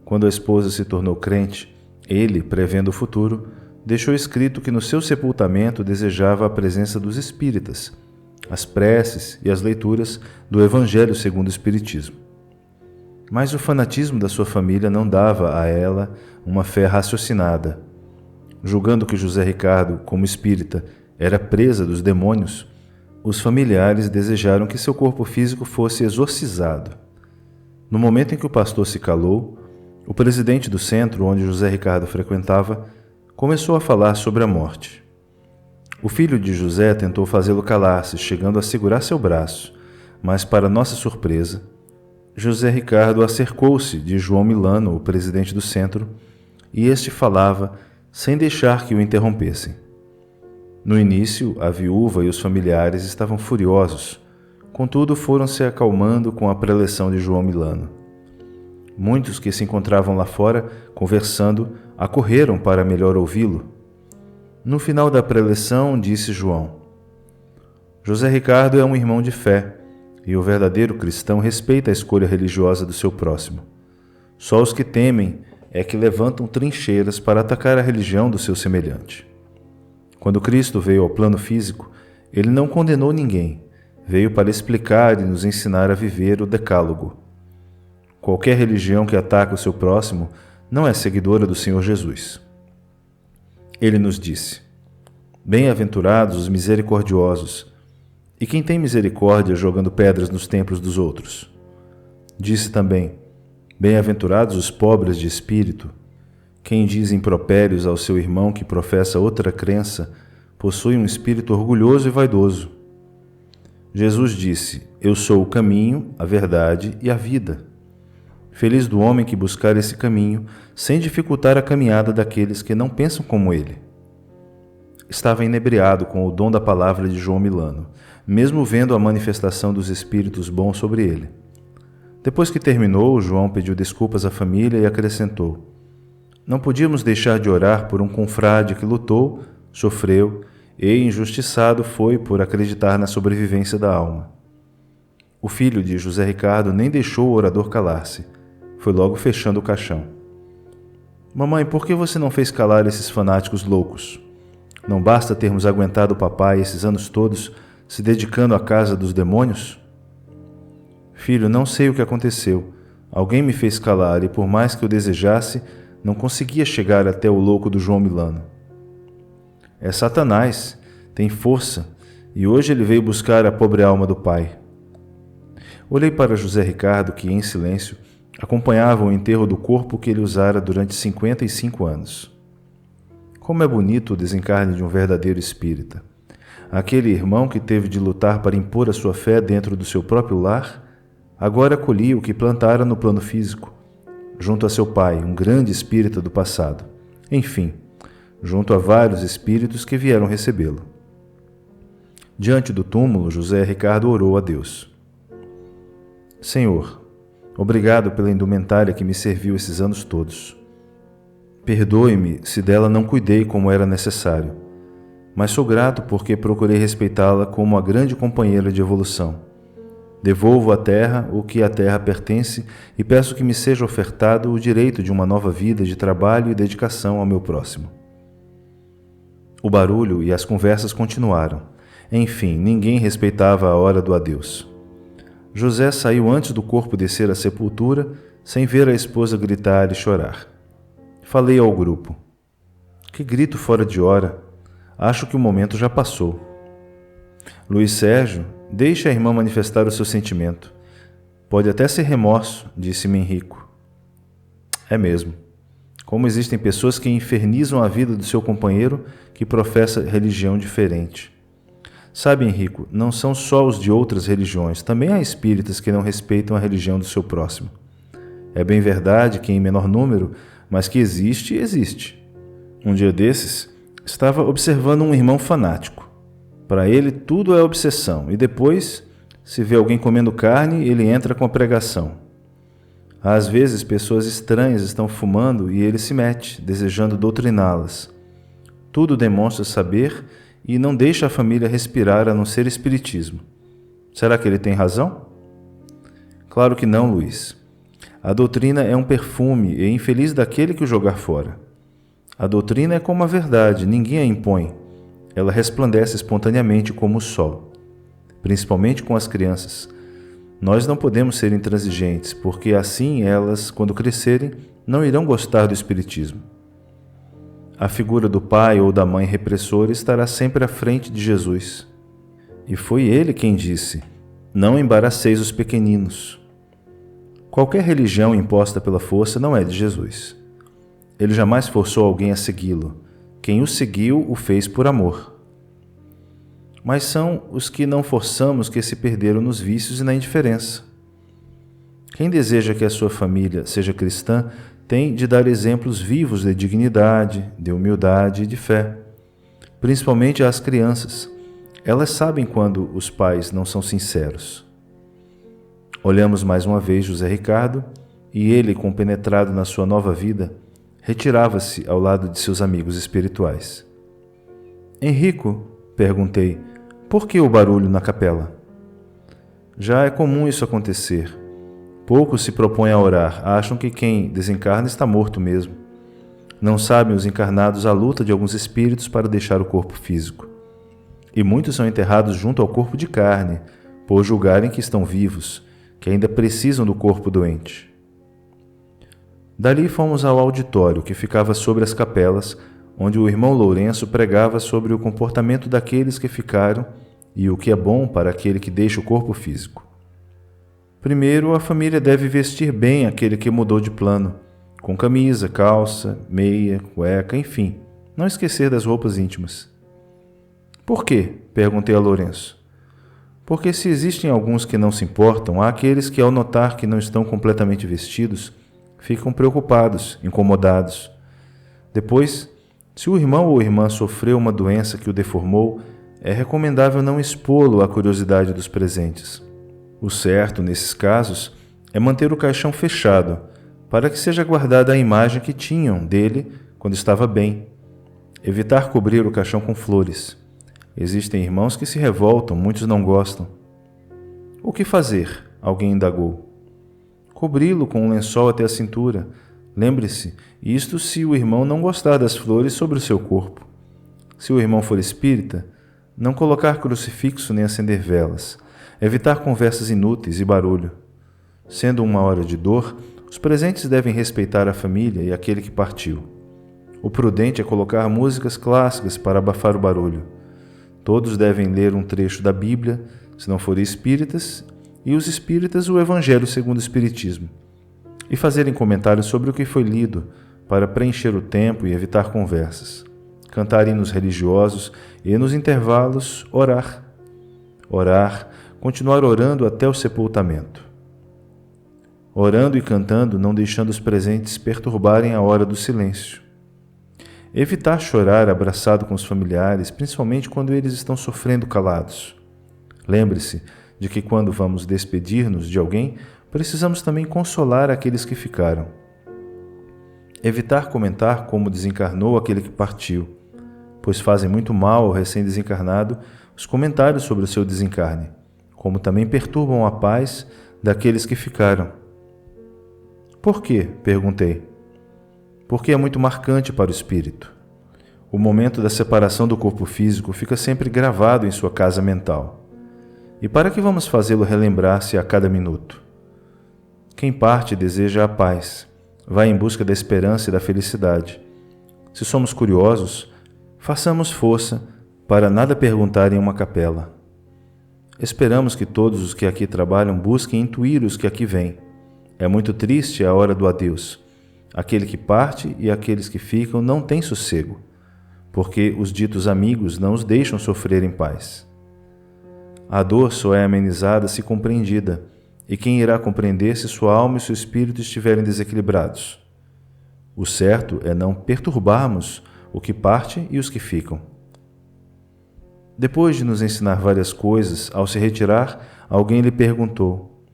[SPEAKER 1] Quando a esposa se tornou crente, ele, prevendo o futuro, deixou escrito que no seu sepultamento desejava a presença dos espíritas, as preces e as leituras do Evangelho segundo o Espiritismo. Mas o fanatismo da sua família não dava a ela uma fé raciocinada. Julgando que José Ricardo, como espírita, era presa dos demônios, os familiares desejaram que seu corpo físico fosse exorcizado. No momento em que o pastor se calou, o presidente do centro onde José Ricardo frequentava começou a falar sobre a morte. O filho de José tentou fazê-lo calar-se, chegando a segurar seu braço, mas, para nossa surpresa, José Ricardo acercou-se de João Milano, o presidente do centro, e este falava sem deixar que o interrompessem. No início, a viúva e os familiares estavam furiosos, contudo foram se acalmando com a preleção de João Milano. Muitos que se encontravam lá fora, conversando, acorreram para melhor ouvi-lo. No final da preleção, disse João: José Ricardo é um irmão de fé, e o verdadeiro cristão respeita a escolha religiosa do seu próximo. Só os que temem é que levantam trincheiras para atacar a religião do seu semelhante. Quando Cristo veio ao plano físico, ele não condenou ninguém, veio para explicar e nos ensinar a viver o Decálogo. Qualquer religião que ataca o seu próximo não é seguidora do Senhor Jesus. Ele nos disse: Bem-aventurados os misericordiosos, e quem tem misericórdia jogando pedras nos templos dos outros. Disse também: Bem-aventurados os pobres de espírito, quem diz impropérios ao seu irmão que professa outra crença, possui um espírito orgulhoso e vaidoso. Jesus disse: Eu sou o caminho, a verdade e a vida. Feliz do homem que buscar esse caminho, sem dificultar a caminhada daqueles que não pensam como ele. Estava inebriado com o dom da palavra de João Milano, mesmo vendo a manifestação dos espíritos bons sobre ele. Depois que terminou, João pediu desculpas à família e acrescentou: Não podíamos deixar de orar por um confrade que lutou, sofreu e, injustiçado, foi por acreditar na sobrevivência da alma. O filho de José Ricardo nem deixou o orador calar-se. Foi logo fechando o caixão. Mamãe, por que você não fez calar esses fanáticos loucos? Não basta termos aguentado o papai esses anos todos se dedicando à casa dos demônios? Filho, não sei o que aconteceu. Alguém me fez calar e, por mais que eu desejasse, não conseguia chegar até o louco do João Milano. É Satanás, tem força, e hoje ele veio buscar a pobre alma do pai. Olhei para José Ricardo, que, em silêncio, acompanhava o enterro do corpo que ele usara durante 55 anos. Como é bonito o desencarne de um verdadeiro espírita. Aquele irmão que teve de lutar para impor a sua fé dentro do seu próprio lar, agora colhia o que plantara no plano físico, junto a seu pai, um grande espírita do passado. Enfim, junto a vários espíritos que vieram recebê-lo. Diante do túmulo, José Ricardo orou a Deus. Senhor, obrigado pela indumentária que me serviu esses anos todos. Perdoe-me se dela não cuidei como era necessário, mas sou grato porque procurei respeitá-la como a grande companheira de evolução. Devolvo à terra o que à terra pertence e peço que me seja ofertado o direito de uma nova vida de trabalho e dedicação ao meu próximo. O barulho e as conversas continuaram. Enfim, ninguém respeitava a hora do adeus. José saiu antes do corpo descer à sepultura, sem ver a esposa gritar e chorar. Falei ao grupo. Que grito fora de hora. Acho que o momento já passou. Luiz Sérgio, deixe a irmã manifestar o seu sentimento. Pode até ser remorso, disse-me Henrico. É mesmo. Como existem pessoas que infernizam a vida do seu companheiro que professa religião diferente. Sabe, Henrico, não são só os de outras religiões, também há espíritas que não respeitam a religião do seu próximo. É bem verdade que em menor número, mas que existe, existe. Um dia desses, estava observando um irmão fanático. Para ele, tudo é obsessão, e depois, se vê alguém comendo carne, ele entra com a pregação. Às vezes, pessoas estranhas estão fumando e ele se mete, desejando doutriná-las. Tudo demonstra saber e não deixa a família respirar a não ser espiritismo. Será que ele tem razão? Claro que não, Luiz. A doutrina é um perfume e infeliz daquele que o jogar fora. A doutrina é como a verdade, ninguém a impõe. Ela resplandece espontaneamente como o sol, principalmente com as crianças. Nós não podemos ser intransigentes, porque assim elas, quando crescerem, não irão gostar do espiritismo. A figura do pai ou da mãe repressora estará sempre à frente de Jesus. E foi ele quem disse: não embaraceis os pequeninos. Qualquer religião imposta pela força não é de Jesus. Ele jamais forçou alguém a segui-lo. Quem o seguiu o fez por amor. Mas são os que não forçamos que se perderam nos vícios e na indiferença. Quem deseja que a sua família seja cristã tem de dar exemplos vivos de dignidade, de humildade e de fé, principalmente às crianças. Elas sabem quando os pais não são sinceros. Olhamos mais uma vez José Ricardo e ele, compenetrado na sua nova vida, retirava-se ao lado de seus amigos espirituais. Henrico, perguntei, por que o barulho na capela? Já é comum isso acontecer. Poucos se propõem a orar, acham que quem desencarna está morto mesmo. Não sabem os encarnados a luta de alguns espíritos para deixar o corpo físico. E muitos são enterrados junto ao corpo de carne, por julgarem que estão vivos, que ainda precisam do corpo doente. Dali fomos ao auditório, que ficava sobre as capelas, onde o irmão Lourenço pregava sobre o comportamento daqueles que ficaram e o que é bom para aquele que deixa o corpo físico. Primeiro, a família deve vestir bem aquele que mudou de plano, com camisa, calça, meia, cueca, enfim, não esquecer das roupas íntimas. Por quê? Perguntei a Lourenço. Porque se existem alguns que não se importam, há aqueles que, ao notar que não estão completamente vestidos, ficam preocupados, incomodados. Depois, se o irmão ou irmã sofreu uma doença que o deformou, é recomendável não expô-lo à curiosidade dos presentes. O certo, nesses casos, é manter o caixão fechado, para que seja guardada a imagem que tinham dele quando estava bem. Evitar cobrir o caixão com flores. Existem irmãos que se revoltam, muitos não gostam. O que fazer? Alguém indagou. Cobri-lo com um lençol até a cintura. Lembre-se, isto se o irmão não gostar das flores sobre o seu corpo. Se o irmão for espírita, não colocar crucifixo nem acender velas. Evitar conversas inúteis e barulho. Sendo uma hora de dor, os presentes devem respeitar a família e aquele que partiu. O prudente é colocar músicas clássicas para abafar o barulho. Todos devem ler um trecho da Bíblia, se não forem espíritas, e os espíritas o Evangelho segundo o Espiritismo, e fazerem comentários sobre o que foi lido, para preencher o tempo e evitar conversas. Cantar hinos religiosos e, nos intervalos, orar. Orar, continuar orando até o sepultamento. Orando e cantando, não deixando os presentes perturbarem a hora do silêncio. Evitar chorar abraçado com os familiares, principalmente quando eles estão sofrendo calados. Lembre-se de que quando vamos despedir-nos de alguém, precisamos também consolar aqueles que ficaram. Evitar comentar como desencarnou aquele que partiu, pois fazem muito mal ao recém-desencarnado os comentários sobre o seu desencarne, como também perturbam a paz daqueles que ficaram. Por quê? Perguntei. Porque é muito marcante para o espírito. O momento da separação do corpo físico fica sempre gravado em sua casa mental. E para que vamos fazê-lo relembrar-se a cada minuto? Quem parte deseja a paz, vai em busca da esperança e da felicidade. Se somos curiosos, façamos força para nada perguntar em uma capela. Esperamos que todos os que aqui trabalham busquem intuir os que aqui vêm. É muito triste a hora do adeus. Aquele que parte e aqueles que ficam não têm sossego, porque os ditos amigos não os deixam sofrer em paz. A dor só é amenizada se compreendida, e quem irá compreender se sua alma e seu espírito estiverem desequilibrados? O certo é não perturbarmos o que parte e os que ficam. Depois de nos ensinar várias coisas, ao se retirar, alguém lhe perguntou: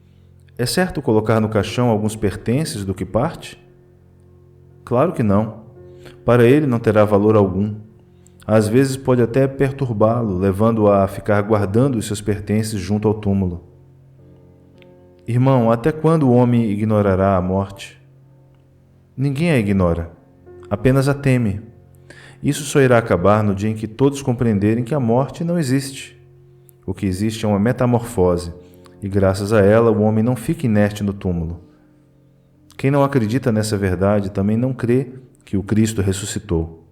[SPEAKER 1] é certo colocar no caixão alguns pertences do que parte? Claro que não. Para ele não terá valor algum. Às vezes pode até perturbá-lo, levando-o a ficar guardando os seus pertences junto ao túmulo. Irmão, até quando o homem ignorará a morte? Ninguém a ignora, apenas a teme. Isso só irá acabar no dia em que todos compreenderem que a morte não existe. O que existe é uma metamorfose, e graças a ela o homem não fica inerte no túmulo. Quem não acredita nessa verdade também não crê que o Cristo ressuscitou.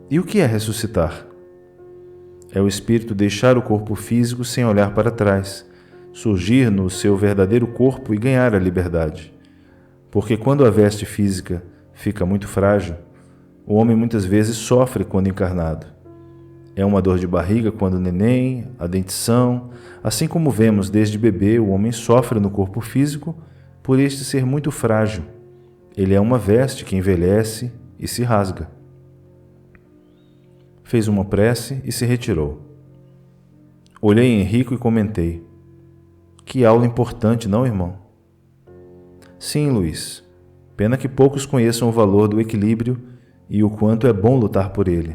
[SPEAKER 1] E o que é ressuscitar? É o espírito deixar o corpo físico sem olhar para trás, surgir no seu verdadeiro corpo e ganhar a liberdade. Porque quando a veste física fica muito frágil, o homem muitas vezes sofre quando encarnado. É uma dor de barriga quando neném, a dentição, assim como vemos desde bebê, o homem sofre no corpo físico por este ser muito frágil. Ele é uma veste que envelhece e se rasga. Fez uma prece e se retirou. Olhei Henrico e comentei: que aula importante, não, irmão? Sim, Luiz. Pena que poucos conheçam o valor do equilíbrio e o quanto é bom lutar por ele.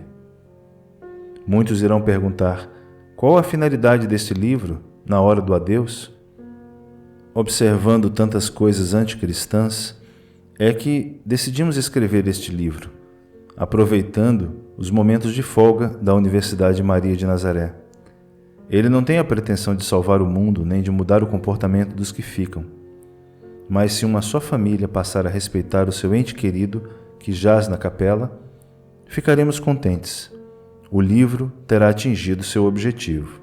[SPEAKER 1] Muitos irão perguntar: qual a finalidade deste livro na hora do adeus? Observando tantas coisas anticristãs, é que decidimos escrever este livro, aproveitando os momentos de folga da Universidade Maria de Nazaré. Ele não tem a pretensão de salvar o mundo nem de mudar o comportamento dos que ficam. Mas se uma só família passar a respeitar o seu ente querido que jaz na capela, ficaremos contentes. O livro terá atingido seu objetivo.